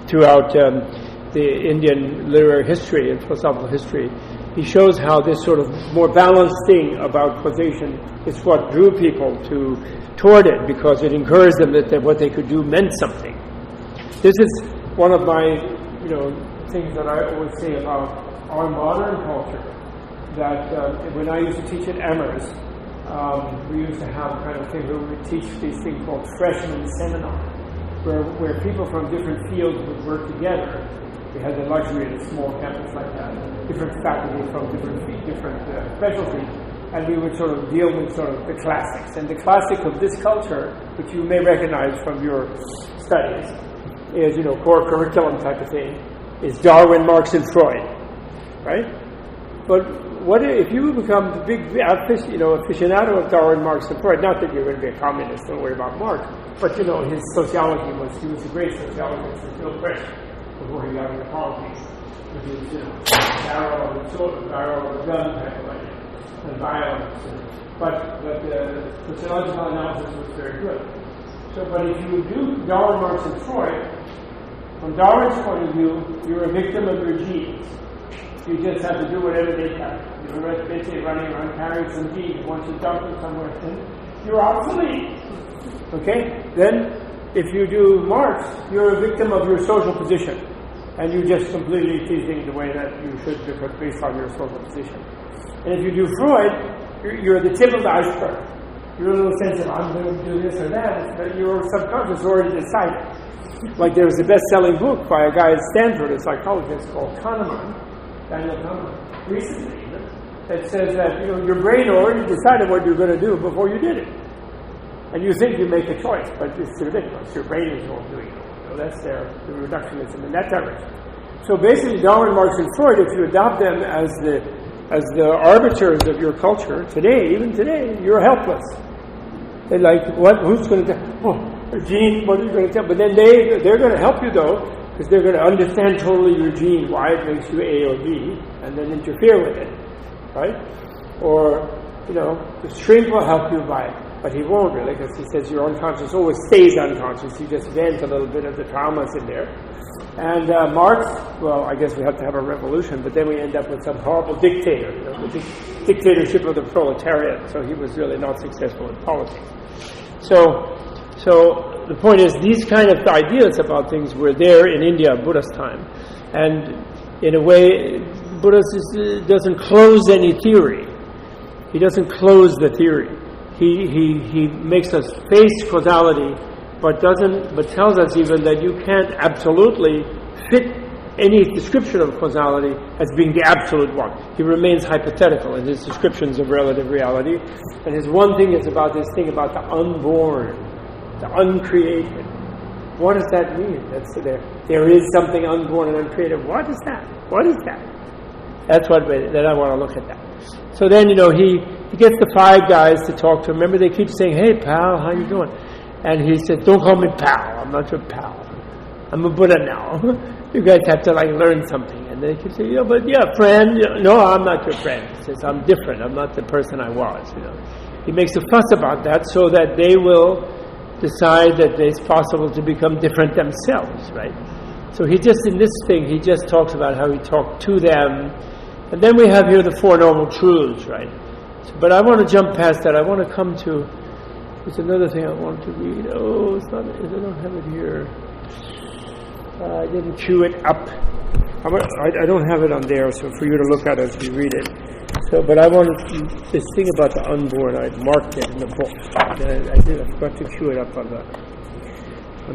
Speaker 1: throughout the Indian literary history and philosophical history. He shows how this sort of more balanced thing about causation is what drew people toward it, because it encouraged them that what they could do meant something. This is one of my, things that I always say about our modern culture. That when I used to teach at Amherst, we used to have kind of thing where we would teach these things called freshman seminar, where people from different fields would work together. We had the luxury of a small campus like that, different faculty from different specialties, and we would sort of deal with sort of the classics. And the classic of this culture, which you may recognize from your studies, is, core curriculum type of thing, is Darwin, Marx, and Freud, right? But what if you become the big aficionado of Darwin, Marx, and Freud? Not that you're going to be a communist, don't worry about Marx, but his sociology he was a great sociologist, there's no question, before he got into politics. But he was, barrel of the gun type of idea, and violence. But the sociological analysis was very good. So, but if you do Darwin, Marx, and Freud, from Darwin's point of view, you're a victim of your genes. You just have to do whatever they tell you. You're basically running around carrying some genes. Once you dump them somewhere, you're obsolete. Okay? Then, if you do Marx, you're a victim of your social position. And you just completely see things the way that you should, because based on your social position. And if you do Freud, you're the tip of the iceberg. Your little sense of, I'm going to do this or that, but your subconscious already decided. Like there was a best-selling book by a guy at Stanford, a psychologist called Kahneman, Daniel Kahneman, recently, that says that your brain already decided what you're going to do before you did it. And you think you make a choice, but it's ridiculous. Your brain is all doing it. That's the reductionism in that direction. So basically, Darwin, Marx, and Freud, if you adopt them as the arbiters of your culture today, even today, you're helpless. They're like, what? Who's going to tell? Gene, what are you going to tell? But then they're going to help you though, because they're going to understand totally your gene, why it makes you A or B, and then interfere with it, right? Or the shrink will help you by it. But he won't really, because he says your unconscious always stays unconscious. You just vent a little bit of the traumas in there. And Marx, well, I guess we have to have a revolution, but then we end up with some horrible dictator, the dictatorship of the proletariat. So he was really not successful in politics. So the point is, these kind of ideas about things were there in India at Buddha's time. And in a way, Buddha doesn't close any theory. He doesn't close the theory. He makes us face causality, but tells us even that you can't absolutely fit any description of causality as being the absolute one. He remains hypothetical in his descriptions of relative reality, and his one thing is about this thing about the unborn, the uncreated. What does that mean? There is something unborn and uncreated. What is that? What is that? That's what that I want to look at that. So then, he gets the five guys to talk to him. Remember, they keep saying, "Hey, pal, how you doing?" And he said, "Don't call me pal. I'm not your pal. I'm a Buddha now. You guys have to learn something." And they keep saying, friend. No, I'm not your friend. He says, "I'm different. I'm not the person I was." He makes a fuss about that so that they will decide that it's possible to become different themselves, right? So he just talks about how he talked to them. And then we have here the Four Noble Truths, right? But I want to jump past that. I want to come to, there's another thing I want to read. Oh, I don't have it here. I didn't cue it up. I don't have it on there, so for you to look at as we read it. So, but I wanted this thing about the unborn. I marked it in the book. I forgot to cue it up on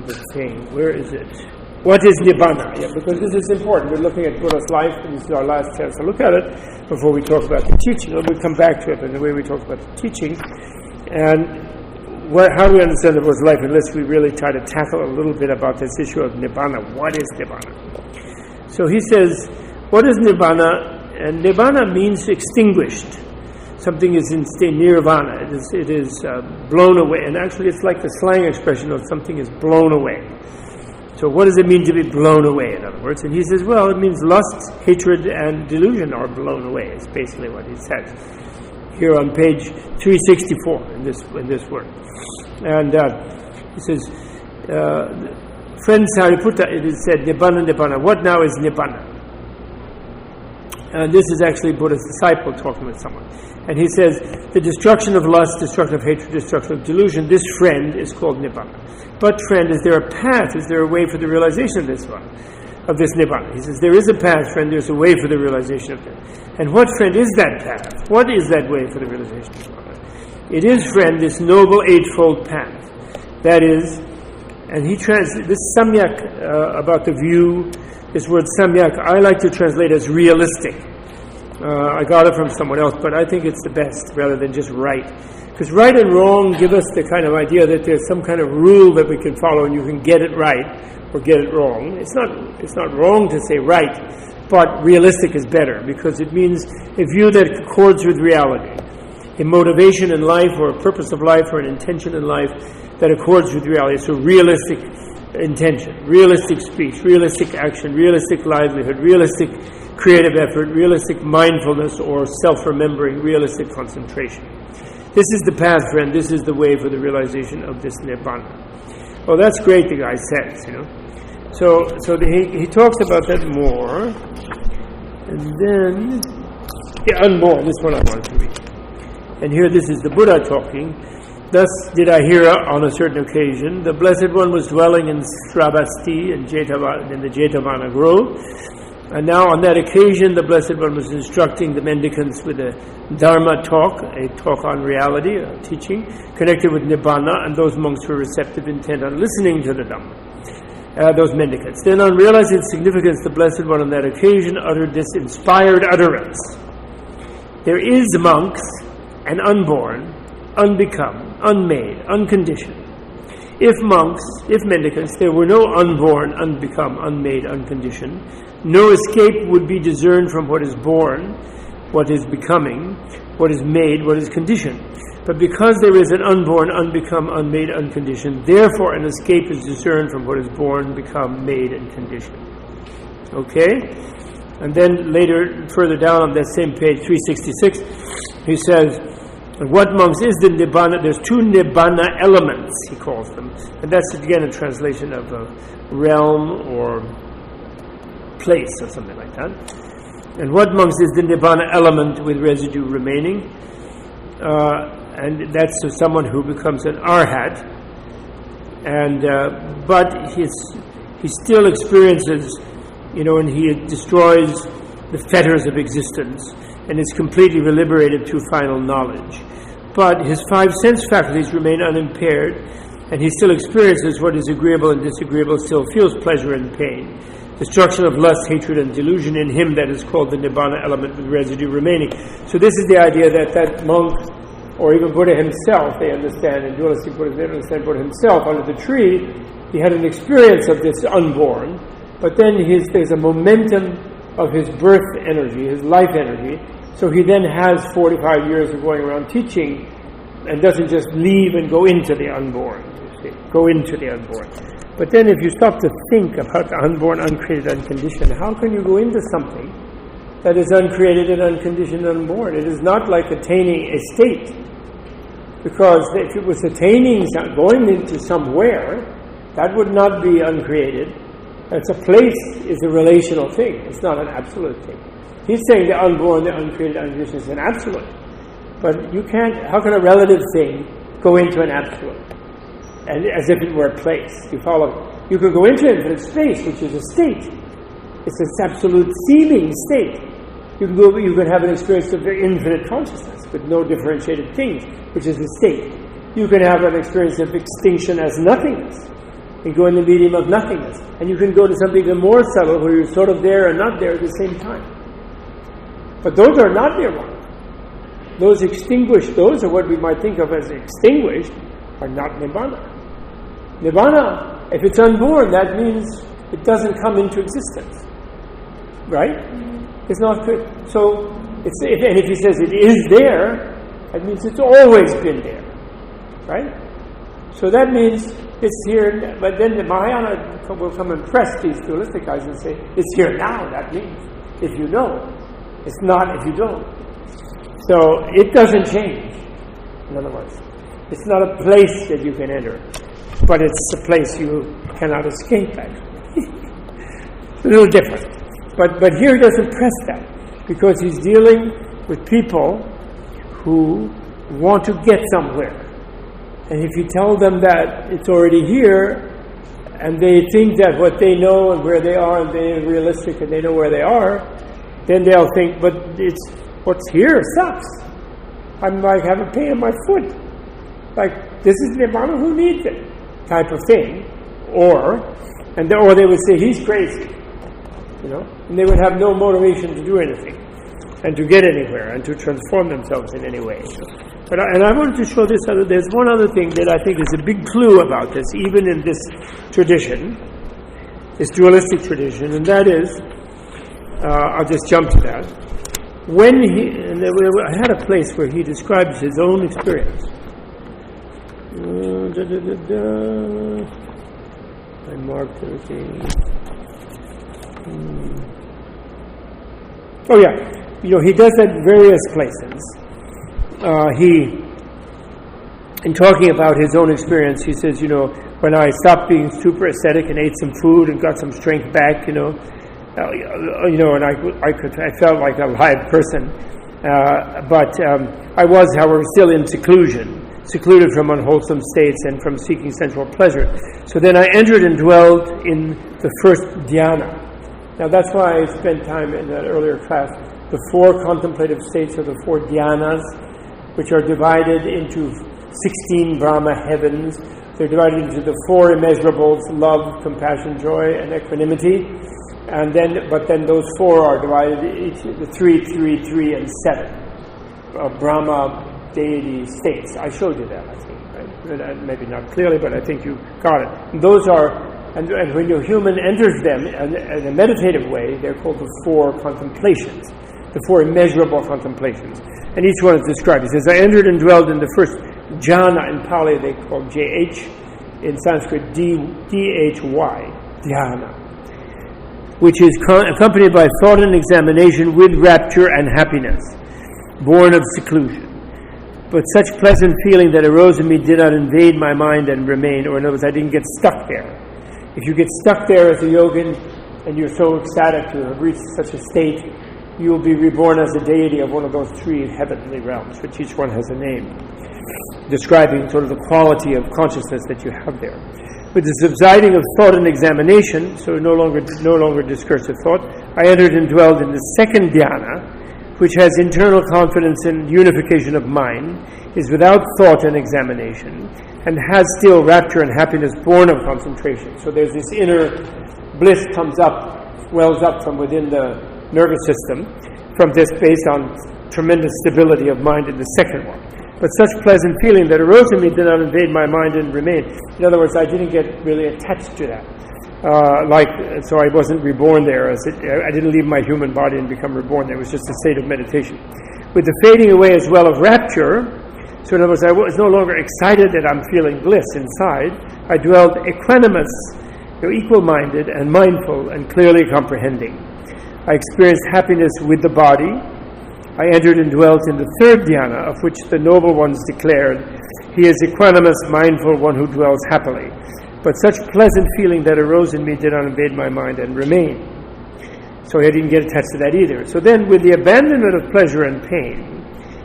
Speaker 1: the thing. Where is it? What is Nibbana? Yeah, because this is important. We're looking at Buddha's life, and this is our last chance to look at it before we talk about the teaching. We'll come back to it in the way we talk about the teaching. And how do we understand the Buddha's life unless we really try to tackle a little bit about this issue of Nibbana? What is Nibbana? So he says, what is Nibbana? And Nibbana means extinguished. Something is in state nirvana. It is blown away. And actually, it's like the slang expression of something is blown away. So what does it mean to be blown away, in other words? And he says, well, it means lust, hatred, and delusion are blown away. It's basically what he says here on page 364 in this work. And he says, friend Sariputta, it is said, Nibbana. What now is Nibbana? And this is actually Buddha's disciple talking with someone. And he says, the destruction of lust, destruction of hatred, destruction of delusion, this friend is called Nibbana. But friend, is there a path? Is there a way for the realization of this one? Of this Nibbana? He says, there is a path, friend, there's a way for the realization of that. And what, friend, is that path? What is that way for the realization of Nibbana? It is, friend, this noble eightfold path. That is, and he translates, this samyak about the view, this word samyak, I like to translate as realistic. I got it from someone else, but I think it's the best rather than just right. Because right and wrong give us the kind of idea that there's some kind of rule that we can follow and you can get it right or get it wrong. It's not wrong to say right, but realistic is better because it means a view that accords with reality. A motivation in life or a purpose of life or an intention in life that accords with reality. So realistic intention, realistic speech, realistic action, realistic livelihood, realistic creative effort, realistic mindfulness or self-remembering, realistic concentration. This is the path, friend. This is the way for the realization of this Nibbana. Well, that's great, the guy says, So he talks about that more. And then, the unborn, this one I wanted to read. And here this is the Buddha talking. Thus did I hear on a certain occasion, the Blessed One was dwelling in Sravasti in the Jetavana Grove. And now on that occasion, the Blessed One was instructing the mendicants with a Dharma talk, a talk on reality, a teaching, connected with Nibbana, and those monks were receptive, intent on listening to the Dhamma, those mendicants. Then on realizing its significance, the Blessed One on that occasion uttered this inspired utterance. There is, monks, an unborn, unbecome, unmade, unconditioned. If monks, if mendicants, there were no unborn, unbecome, unmade, unconditioned, no escape would be discerned from what is born, what is becoming, what is made, what is conditioned. But because there is an unborn, unbecome, unmade, unconditioned, therefore an escape is discerned from what is born, become, made, and conditioned. Okay? And then later, further down on that same page, 366, he says, what monks is the Nibbana? There's two Nibbana elements, he calls them. And that's again a translation of a realm or place or something like that. And what monks is the Nibbana element with residue remaining? And that's someone who becomes an arhat. And but he still experiences, and he destroys the fetters of existence and is completely liberated through final knowledge. But his five sense faculties remain unimpaired, and he still experiences what is agreeable and disagreeable, still feels pleasure and pain. Destruction of lust, hatred, and delusion in him that is called the Nibbana element with residue remaining. So this is the idea that monk, or even Buddha himself, they understand, and dualistic Buddhists, they understand Buddha himself under the tree, he had an experience of this unborn, but then there's a momentum of his birth energy, his life energy, so he then has 45 years of going around teaching and doesn't just leave and go into the unborn, go into the unborn. But then if you stop to think about the unborn, uncreated, unconditioned, how can you go into something that is uncreated and unconditioned, unborn? It is not like attaining a state. Because if it was attaining, going into somewhere, that would not be uncreated. It's a place is a relational thing. It's not an absolute thing. He's saying the unborn, the uncreated, unconditioned is an absolute. But you can't, how can a relative thing go into an absolute? And as if it were a place. You follow? You could go into infinite space, which is a state. It's this absolute seeming state. You can have an experience of infinite consciousness with no differentiated things, which is the state. You can have an experience of extinction as nothingness. You go in the medium of nothingness. And you can go to something even more subtle where you're sort of there and not there at the same time. But those are not nirvana. Those extinguished, those are what we might think of as extinguished, are not nibbana. Nibbana, if it's unborn, that means it doesn't come into existence. Right? It's not good. So, and if he says it is there, That means it's always been there, right? So that means it's here, but then the Mahayana will come and press these dualistic guys and say, it's here now. That means if you know. It's not if you don't. So it doesn't change, in other words. It's not a place that you can enter, but it's a place you cannot escape, actually. It's a little different. But here he doesn't press that, because he's dealing with people who want to get somewhere. And if you tell them that it's already here, and they think that what they know and where they are, and they're realistic and they know where they are, then they'll think, but it's what's here sucks. I'm like have a pain in my foot. Like, this is Nirvana, who needs it? Type of thing. Or they would say, he's crazy. And they would have no motivation to do anything, and to get anywhere, and to transform themselves in any way. And I wanted to show there's one other thing that I think is a big clue about this, even in this tradition, this dualistic tradition, and that is, I'll just jump to that. I had a place where he describes his own experience. I marked everything. Oh yeah, he does that in various places. In talking about his own experience, he says, when I stopped being super ascetic and ate some food and got some strength back, and I felt like a live person, but I was, however, still in secluded from unwholesome states and from seeking sensual pleasure. So then I entered and dwelled in the first dhyana. Now that's why I spent time in that earlier class. The 4 contemplative states are the 4 dhyanas, which are divided into 16 Brahma heavens. They're divided into the 4 immeasurables: love, compassion, joy, and equanimity. But then those 4 are divided into 3, 3, 3, and 7 Brahma deity states. I showed you that, I think, right? Maybe not clearly, but I think you got it. And those are, and when your human enters them in a meditative way, they're called the 4 contemplations, the 4 immeasurable contemplations. And each one is described. He says, I entered and dwelled in the first jhana. In Pali they call JH, in Sanskrit DHY, dhyana, which is accompanied by thought and examination with rapture and happiness, born of seclusion. But such pleasant feeling that arose in me did not invade my mind and remain, or in other words, I didn't get stuck there. If you get stuck there as a yogin, and you're so ecstatic to have reached such a state, you will be reborn as a deity of one of those 3 heavenly realms, which each one has a name, describing sort of the quality of consciousness that you have there. With the subsiding of thought and examination, so no longer discursive thought, I entered and dwelled in the second dhyana, which has internal confidence and unification of mind, is without thought and examination, and has still rapture and happiness born of concentration. So there's this inner bliss wells up from within the nervous system, from this based on tremendous stability of mind in the second one. But such pleasant feeling that arose in me did not invade my mind and remain. In other words, I didn't get really attached to that. So I wasn't reborn there. I didn't leave my human body and become reborn there. It was just a state of meditation. With the fading away as well of rapture, so in other words, I was no longer excited that I'm feeling bliss inside. I dwelled equanimous, equal-minded and mindful and clearly comprehending. I experienced happiness with the body. I entered and dwelt in the third dhyana, of which the noble ones declared, he is equanimous, mindful, one who dwells happily. But such pleasant feeling that arose in me did not invade my mind and remain. So I didn't get attached to that either. So then, with the abandonment of pleasure and pain,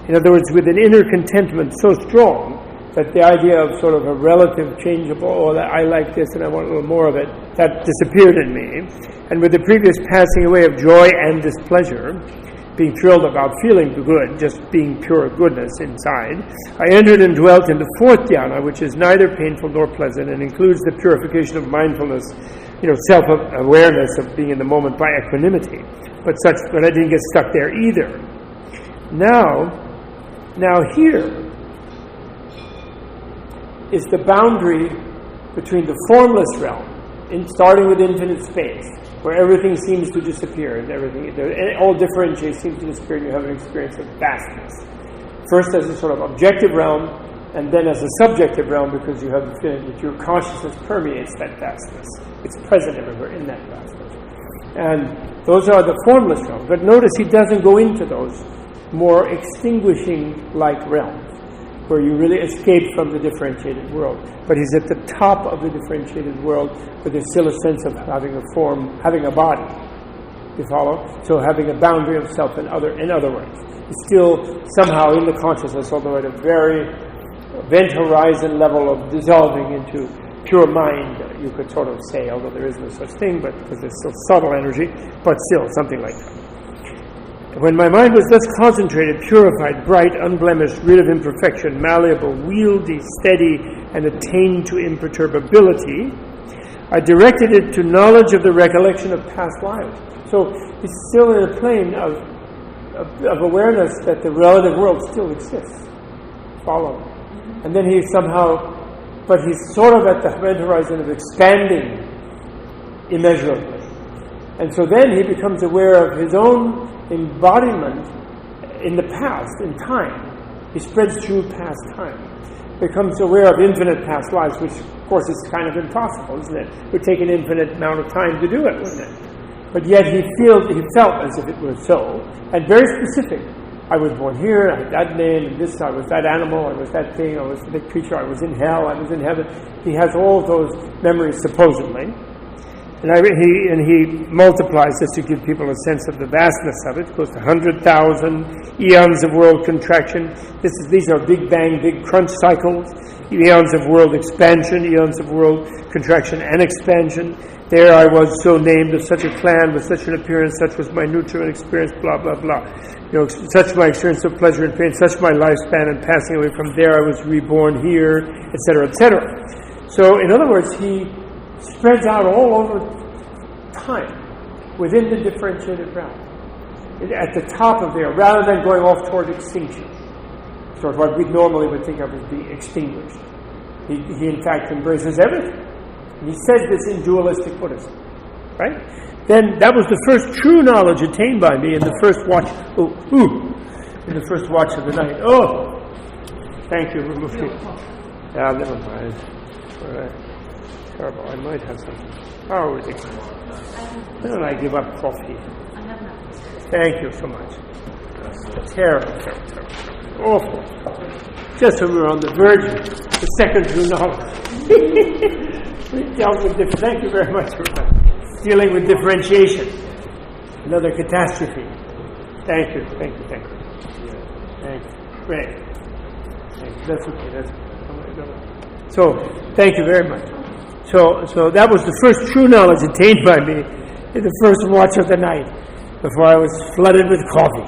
Speaker 1: in other words, with an inner contentment so strong that the idea of sort of a relative changeable, that I like this and I want a little more of it, that disappeared in me. And with the previous passing away of joy and displeasure, being thrilled about feeling good, just being pure goodness inside, I entered and dwelt in the fourth dhyana, which is neither painful nor pleasant and includes the purification of mindfulness, self-awareness of being in the moment by equanimity. But I didn't get stuck there either. Now here is the boundary between the formless realm, starting with infinite space, where everything seems to disappear and all differentiates seems to disappear, and you have an experience of vastness, First as a sort of objective realm, and then as a subjective realm, because you have the feeling that your consciousness permeates that vastness. It's present everywhere in that vastness. And those are the formless realms. But notice he doesn't go into those more extinguishing-like realms, where you really escape from the differentiated world. But he's at the top of the differentiated world, where there's still a sense of having a form, having a body. You follow? So having a boundary of self in other ways. It's still somehow in the consciousness, although at a very event horizon level of dissolving into pure mind, you could sort of say, although there is no such thing, but because there's still subtle energy, but still something like that. When my mind was thus concentrated, purified, bright, unblemished, rid of imperfection, malleable, wieldy, steady, and attained to imperturbability, I directed it to knowledge of the recollection of past lives. So it's still in a plane of awareness that the relative world still exists. Follow. And then he's sort of at the event horizon of expanding immeasurably. And so then he becomes aware of his own embodiment in the past, in time. He spreads through past time. Becomes aware of infinite past lives, which of course is kind of impossible, isn't it? It would take an infinite amount of time to do it, wouldn't it? But yet he felt as if it were so, and very specific. I was born here, I had that name, and this, I was that animal, I was that thing, I was the creature, I was in hell, I was in heaven. He has all those memories, supposedly. And he multiplies this to give people a sense of the vastness of it. It goes to 100,000 eons of world contraction. These are Big Bang, Big Crunch cycles. Eons of world expansion, eons of world contraction and expansion. There I was so named of such a clan, with such an appearance, such was my nutrient experience, blah, blah, blah. Such my experience of pleasure and pain, such my lifespan, and passing away from there I was reborn here, etc., etc. So, in other words, he spreads out all over time within the differentiated realm, at the top of there, rather than going off toward extinction, toward what we normally would think of as being extinguished. He in fact embraces everything. And he says this in dualistic Buddhism, right? Then that was the first true knowledge attained by me in the first watch. In the first watch of the night. Oh, thank you. Yeah, never mind. All right. Terrible. I might have something. Oh, ridiculous. Why don't I give up coffee? Thank you so much. Terrible. Awful. Just when we were on the verge of the second true knowledge. We dealt with thank you very much for dealing with differentiation. Another catastrophe. Thank you. Thank you. Great. Thank you. That's okay. So, thank you very much. So that was the first true knowledge attained by me in the first watch of the night, before I was flooded with coffee.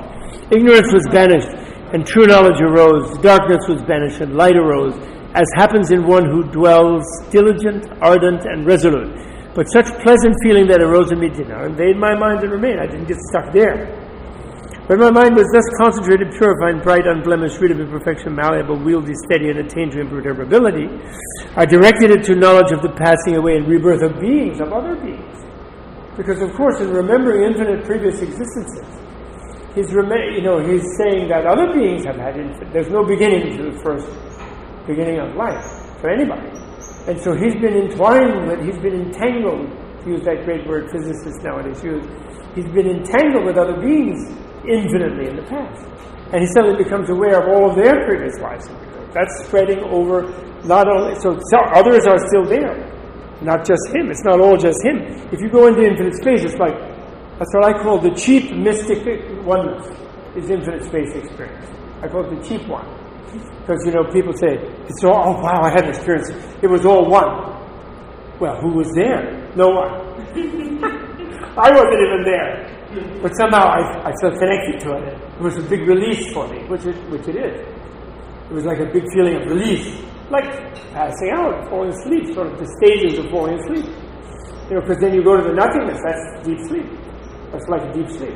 Speaker 1: Ignorance was banished, and true knowledge arose. Darkness was banished, and light arose, as happens in one who dwells diligent, ardent, and resolute. But such pleasant feeling that arose in me did not invade my mind and remain. I didn't get stuck there. When my mind was thus concentrated, purified, bright, unblemished, rid of imperfection, malleable, wieldy, steady, and attained to imperturbability, I directed it to knowledge of the passing away and rebirth of beings, of other beings. Because, of course, in remembering infinite previous existences, he's saying that other beings have had infinite. There's no beginning to the first beginning of life for anybody. And so he's been entangled, to use that great word physicists nowadays use, he's been entangled with other beings infinitely in the past. And he suddenly becomes aware of all of their previous lives. That's spreading over not only, so others are still there, not just him. It's not all just him. If you go into infinite space, it's like, that's what I call the cheap mystic oneness, is infinite space experience. I call it the cheap one. Because, people say, it's all, oh wow, I had an experience. It was all one. Well, who was there? No one. I wasn't even there. But somehow I felt connected to it. It was a big release for me, which it is. It was like a big feeling of release. Like passing out, falling asleep, sort of the stages of falling asleep. Because then you go to the nothingness, that's deep sleep. That's like a deep sleep.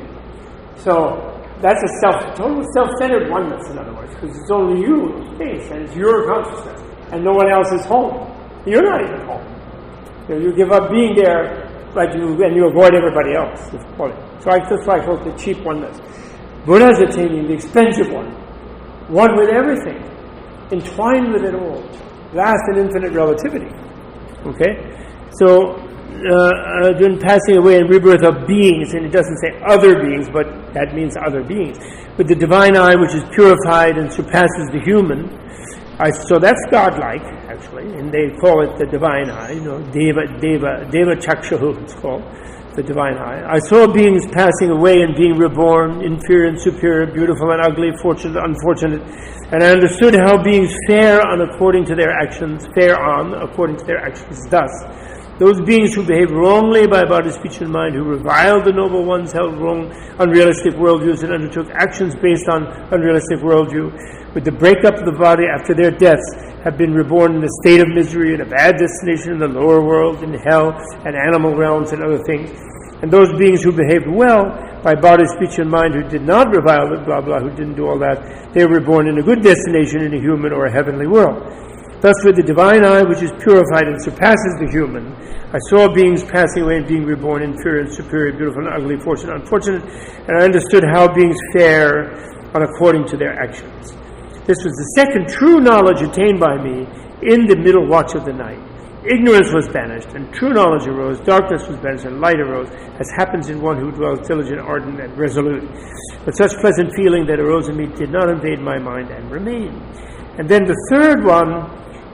Speaker 1: So that's a total self-centered oneness, in other words, because it's only you in space, and it's your consciousness, and no one else is home. You're not even home. You give up being there, and you avoid everybody else. So that's why I call it the cheap oneness. Buddha's attaining the expensive one, one with everything, entwined with it all, vast and infinite relativity. Okay? So, Arjuna passing away and rebirth of beings, and it doesn't say other beings, but that means other beings. With the divine eye, which is purified and surpasses the human, so that's godlike, actually, and they call it the divine eye, Deva Chakshahu, it's called, the divine eye. I saw beings passing away and being reborn, inferior and superior, beautiful and ugly, fortunate, unfortunate, and I understood how beings fare on according to their actions, thus. Those beings who behave wrongly by body, speech, and mind, who reviled the noble ones, held wrong, unrealistic worldviews, and undertook actions based on unrealistic worldview, with the breakup of the body after their deaths, have been reborn in a state of misery, in a bad destination in the lower world, in hell, and animal realms, and other things. And those beings who behaved well by body, speech, and mind, who did not revile it, blah, blah, who didn't do all that, they were reborn in a good destination in a human or a heavenly world. Thus, with the divine eye, which is purified and surpasses the human, I saw beings passing away and being reborn, inferior and superior, beautiful and ugly, fortunate and unfortunate, and I understood how beings fare on according to their actions. This was the second true knowledge attained by me in the middle watch of the night. Ignorance was banished, and true knowledge arose, darkness was banished, and light arose, as happens in one who dwells diligent, ardent, and resolute. But such pleasant feeling that arose in me did not invade my mind and remained. And then the third one,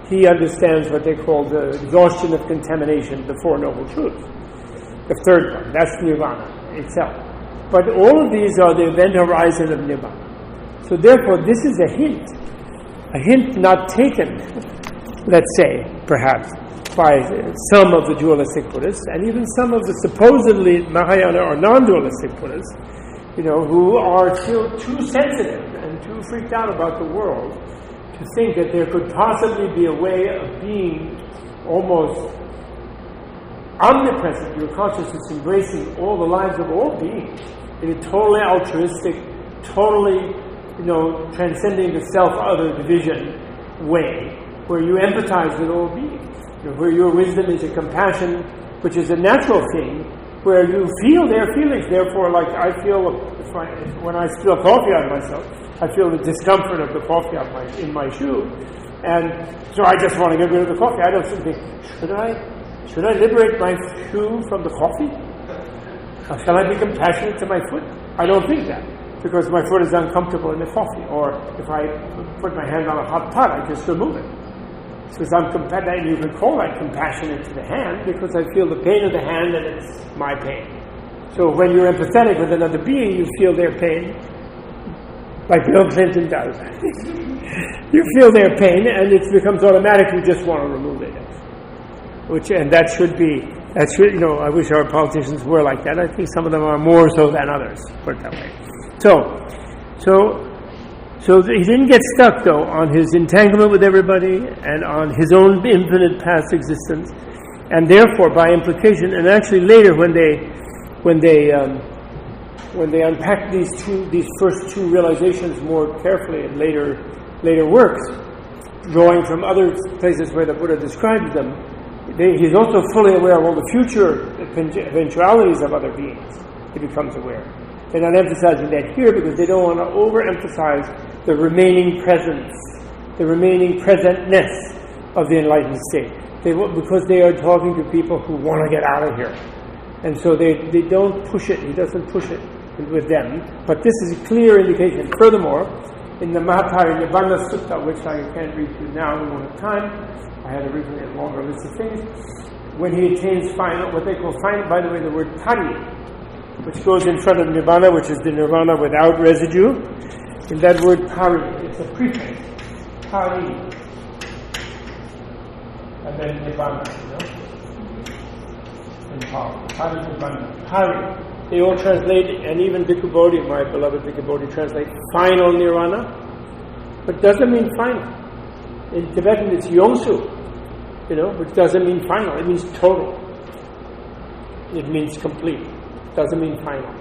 Speaker 1: he understands what they call the exhaustion of contamination, the Four Noble Truths. The third one, that's Nirvana itself. But all of these are the event horizon of Nirvana. So therefore, this is a hint not taken, let's say, perhaps, by some of the dualistic Buddhists, and even some of the supposedly Mahayana or non-dualistic Buddhists, who are still too sensitive and too freaked out about the world to think that there could possibly be a way of being almost omnipresent, your consciousness embracing all the lives of all beings in a totally altruistic, totally, transcending the self-other division way, where you empathize with all beings, where your wisdom is a compassion, which is a natural thing, where you feel their feelings. Therefore, like I feel when I spill coffee on myself, I feel the discomfort of the coffee in my shoe, and so I just want to get rid of the coffee. I don't think, should I liberate my shoe from the coffee? Shall I be compassionate to my foot? I don't think that, because my foot is uncomfortable in the coffee, or if I put my hand on a hot pot, I just remove it. Because and you can call that compassionate to the hand, because I feel the pain of the hand and it's my pain. So when you're empathetic with another being, you feel their pain, like Bill Clinton does. You feel their pain, and it becomes automatic. You just want to remove it. I wish our politicians were like that. I think some of them are more so than others, put it that way. So he didn't get stuck, though, on his entanglement with everybody and on his own infinite past existence, and therefore, by implication, and actually later when they unpacked these first two realizations more carefully in later works, drawing from other places where the Buddha describes them, he's also fully aware of all the future eventualities of other beings. He becomes aware. They're not emphasizing that here because they don't want to overemphasize the remaining presence, the remaining presentness of the enlightened state. Because they are talking to people who want to get out of here. And so they don't push it. He doesn't push it with them. But this is a clear indication. Furthermore, in the Mahaparinibbana Sutta, which I can't read through now, we won't have time. I had originally a longer list of things. When he attains what they call final, by the way, the word pari, which goes in front of nirvana, which is the nirvana without residue. In that word pari, it's a prefix. Pari. And then nibbana, in pari nibbana. Pari. They all translate, and even Bhikkhu Bodhi, my beloved Bhikkhu Bodhi, translate final nirvana, but doesn't mean final. In Tibetan, it's yongsu, which doesn't mean final. It means total. It means complete. Doesn't mean final.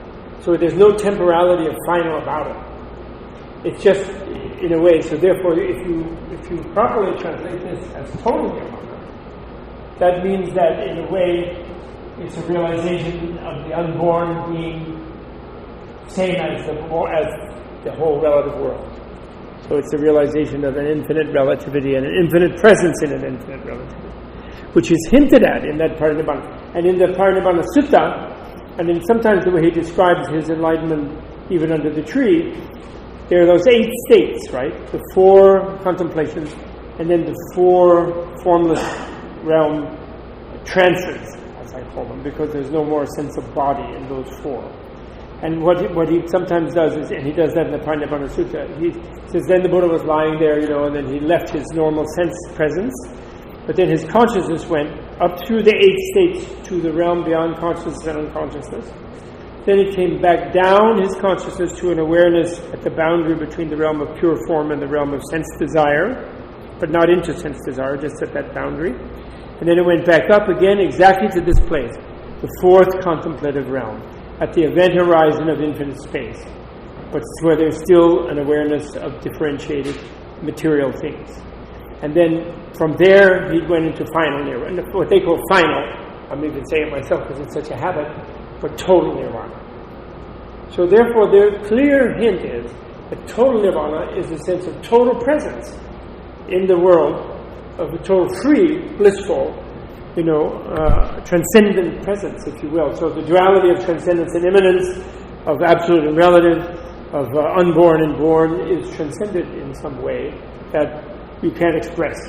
Speaker 1: So there's no temporality of final about it. It's just in a way. So therefore, if you properly translate this as total nirvana, that means that in a way it's a realization of the unborn being same as the whole relative world. So it's the realization of an infinite relativity and an infinite presence in an infinite relativity, which is hinted at in that Parinibbana. And in the Parinibbana Sutta, and in sometimes the way he describes his enlightenment even under the tree, there are those 8 states, right? The 4 contemplations, and then the 4 formless realm trances, as I call them, because there's no more sense of body in those 4. And what he sometimes does is, and he does that in the Parinibbana Sutta, he says then the Buddha was lying there, and then he left his normal sense presence, but then his consciousness went up through the 8 states to the realm beyond consciousness and unconsciousness. Then it came back down his consciousness to an awareness at the boundary between the realm of pure form and the realm of sense desire, but not into sense desire, just at that boundary. And then it went back up again exactly to this place, the 4th contemplative realm, at the event horizon of infinite space, but where there's still an awareness of differentiated material things. And then from there, he went into final nirvana, what they call final, I'm even saying it myself because it's such a habit, but total nirvana. So therefore, the clear hint is that total nirvana is a sense of total presence in the world, of a total free, blissful, transcendent presence, if you will. So the duality of transcendence and immanence, of absolute and relative, of unborn and born, is transcended in some way that you can't express,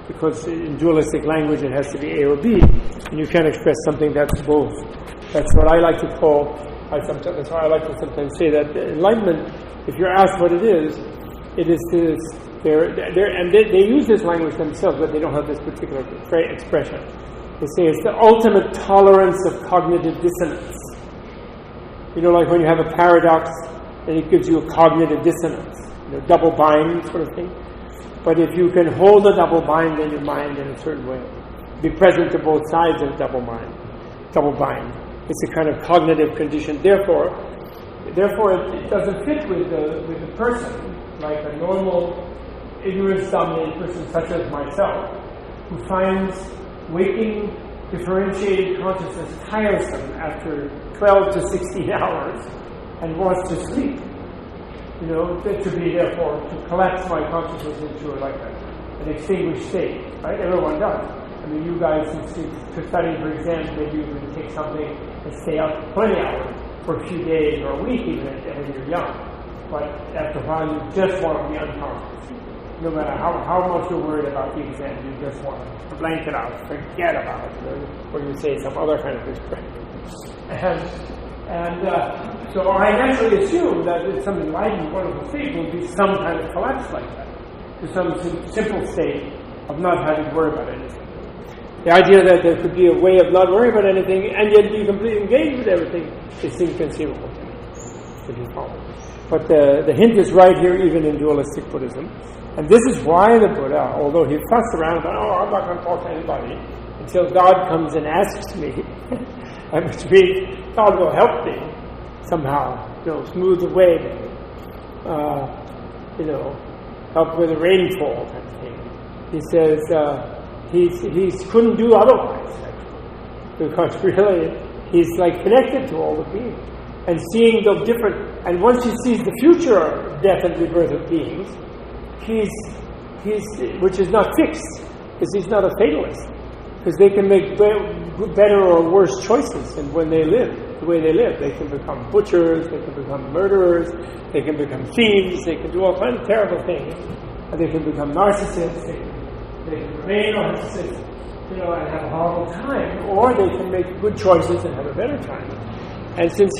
Speaker 1: because in dualistic language it has to be A or B, and you can't express something that's both. That's what I like to call, that's why I like to sometimes say that enlightenment, if you're asked what it is this, and they use this language themselves, but they don't have this particular expression. They say it's the ultimate tolerance of cognitive dissonance. Like when you have a paradox, then it gives you a cognitive dissonance, double bind sort of thing. But if you can hold a double bind in your mind in a certain way, be present to both sides of double bind, it's a kind of cognitive condition. Therefore, it doesn't fit with the person, like a normal ignorance-dominated person such as myself, who finds waking differentiated consciousness tiresome after 12 to 16 hours and wants to sleep. To be therefore, to collapse my consciousness into an extinguished state, right? Everyone does. I mean, you guys to study for exams, maybe you can take something and stay up plenty hours for a few days or a week even when you're young. But after a while, you just want to be unconscious. No matter how much you're worried about the exam, you just want to blank it out, forget about it, or you say some other kind of expression. So I naturally assume that it's some enlightened, wonderful state will be some kind of collapse like that, to some simple state of not having to worry about anything. The idea that there could be a way of not worrying about anything and yet be completely engaged with everything is inconceivable to me, if you follow. But the hint is right here, even in dualistic Buddhism. And this is why the Buddha, although he fussed around about, I'm not going to talk to anybody, until God comes and asks me, which means God will help me somehow, smooth the way, help with the rainfall kind of thing. He says he couldn't do otherwise, actually, because really he's like connected to all the beings and seeing the different. And once he sees the future death and rebirth of beings, he's which is not fixed, because he's not a fatalist, because they can make better or worse choices, and when they live the way they live, they can become butchers, they can become murderers, they can become thieves, they can do all kinds of terrible things, and they can become narcissists, they can remain narcissists, and have a horrible time, or they can make good choices and have a better time. And since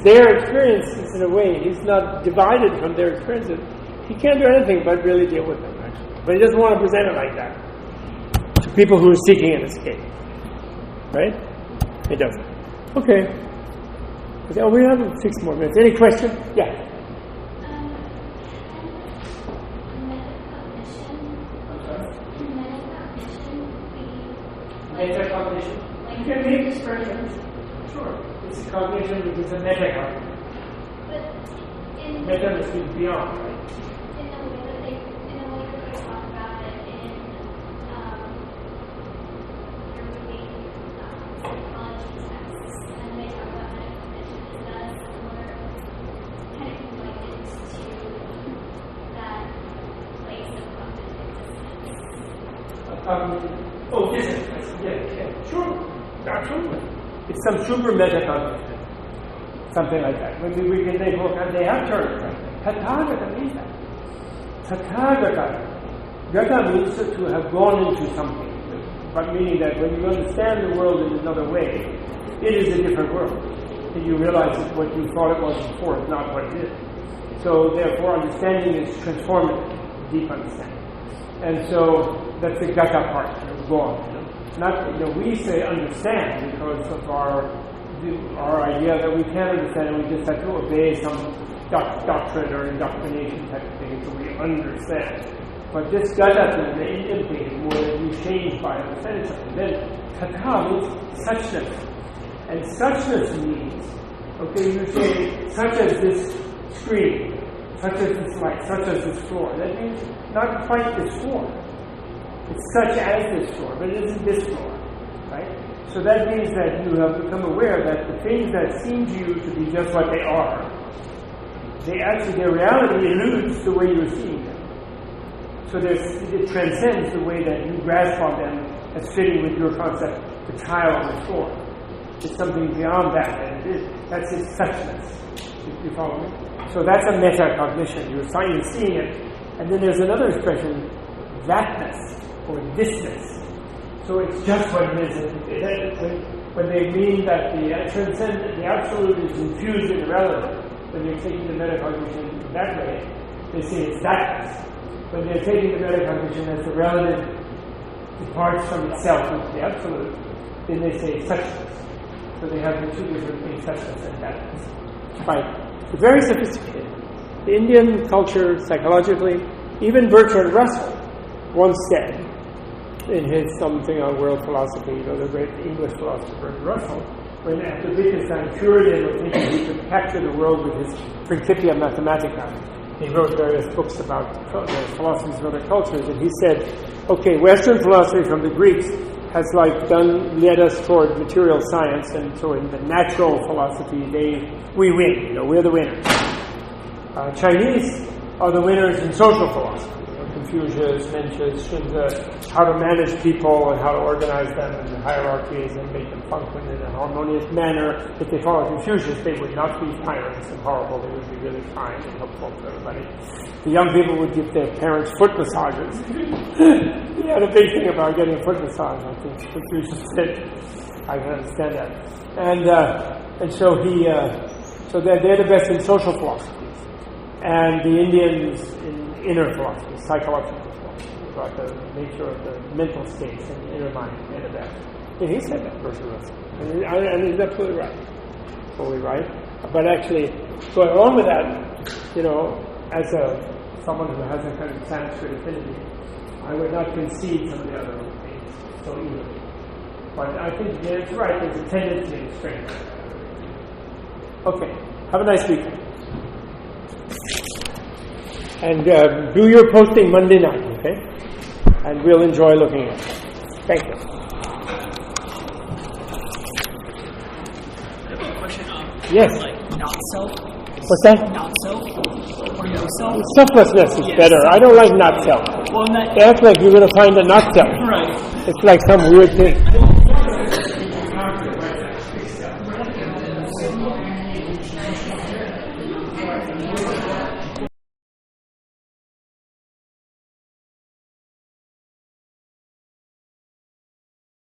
Speaker 1: their experiences, in a way, he's not divided from their experiences, he can't do anything but really deal with them, actually. But he doesn't want to present it like that to people who are seeking an escape. Right? He doesn't. Okay. We have 6 more minutes. Any question? Yeah. Metacognition. You can make expressions. Sure. It's a cognition which is a metacognition. Meta means beyond, right?
Speaker 2: In the way that they talk about it in European psychology texts, and they talk about metacognition, is that a similar kind of likened to that
Speaker 1: Physics. Yeah, sure, absolutely. It's some super metacognition. Something like that. When we can take look at, they have terms like that. Tathagata means that. Tathagata. Gata means to have gone into something, but meaning that when you understand the world in another way, it is a different world. And you realize that what you thought it was before is not what it is. So therefore understanding is transformative, deep understanding. And so that's the gata part, gone. Not, we say understand because of our idea that we can't understand and we just have to obey some doctrine or indoctrination type of thing, so we understand. But this gata, the Indian thing, is more that you change by understanding something. Then tata means suchness. And suchness means, you say, such as this screen, such as this light, such as this floor. That means not quite this floor. It's such as this floor, but it isn't this floor, right? So that means that you have become aware that the things that seem to you to be just what they are, their reality eludes the way you're seeing them. So it transcends the way that you grasp on them as fitting with your concept, the tile on the floor. It's something beyond that, and it is. That's its suchness. You follow me? So that's a metacognition. You're seeing it. And then there's another expression, thatness, or thisness. So it's just what it is. When they mean that the transcendent, the absolute is infused in the relative, when they're taking the metacognition that way, they say it's thatness. When they're taking the metacognition as the relative departs from itself into the absolute, then they say suchness. So they have the two different things, suchness and thatness. Right. It's very sophisticated. The Indian culture, psychologically, even Bertrand Russell once said, in his something on world philosophy, the great English philosopher Russell, when after Wittgenstein cured him of thinking he could capture the world with his Principia Mathematica, he wrote various books about the philosophies of other cultures, and he said, Western philosophy from the Greeks has led us toward material science, and so in the natural philosophy, we win, we're the winners. Chinese are the winners in social philosophy. Confucius, Mencius, Xunzi, how to manage people and how to organize them in the hierarchies and make them function in a harmonious manner. If they follow Confucius, they would not be tyrants and horrible. They would be really kind and helpful to everybody. The young people would give their parents foot massages. He had a big thing about getting a foot massage, I think Confucius said. I can understand that. And so so they're the best in social philosophies. And the Indians in inner philosophy, psychological philosophy, about the nature of the mental states and the inner mind and the best. And he said that, Bertrand Russell. And he's absolutely right. Totally right. But actually, going along with that, as someone who has a kind of Sanskrit affinity, I would not concede some of the other things so easily. But I think it's right, there's a tendency to strengthen. Okay. Have a nice weekend. And do your posting Monday night, okay? And we'll enjoy looking at it. Thank you.
Speaker 3: I have a question.
Speaker 1: Yes.
Speaker 3: Not self.
Speaker 1: What's that?
Speaker 3: Not self. Or no self.
Speaker 1: Selflessness is better. I don't like not self.
Speaker 3: Well,
Speaker 1: They act like you're going to find a not self.
Speaker 3: Right.
Speaker 1: It's like some weird thing.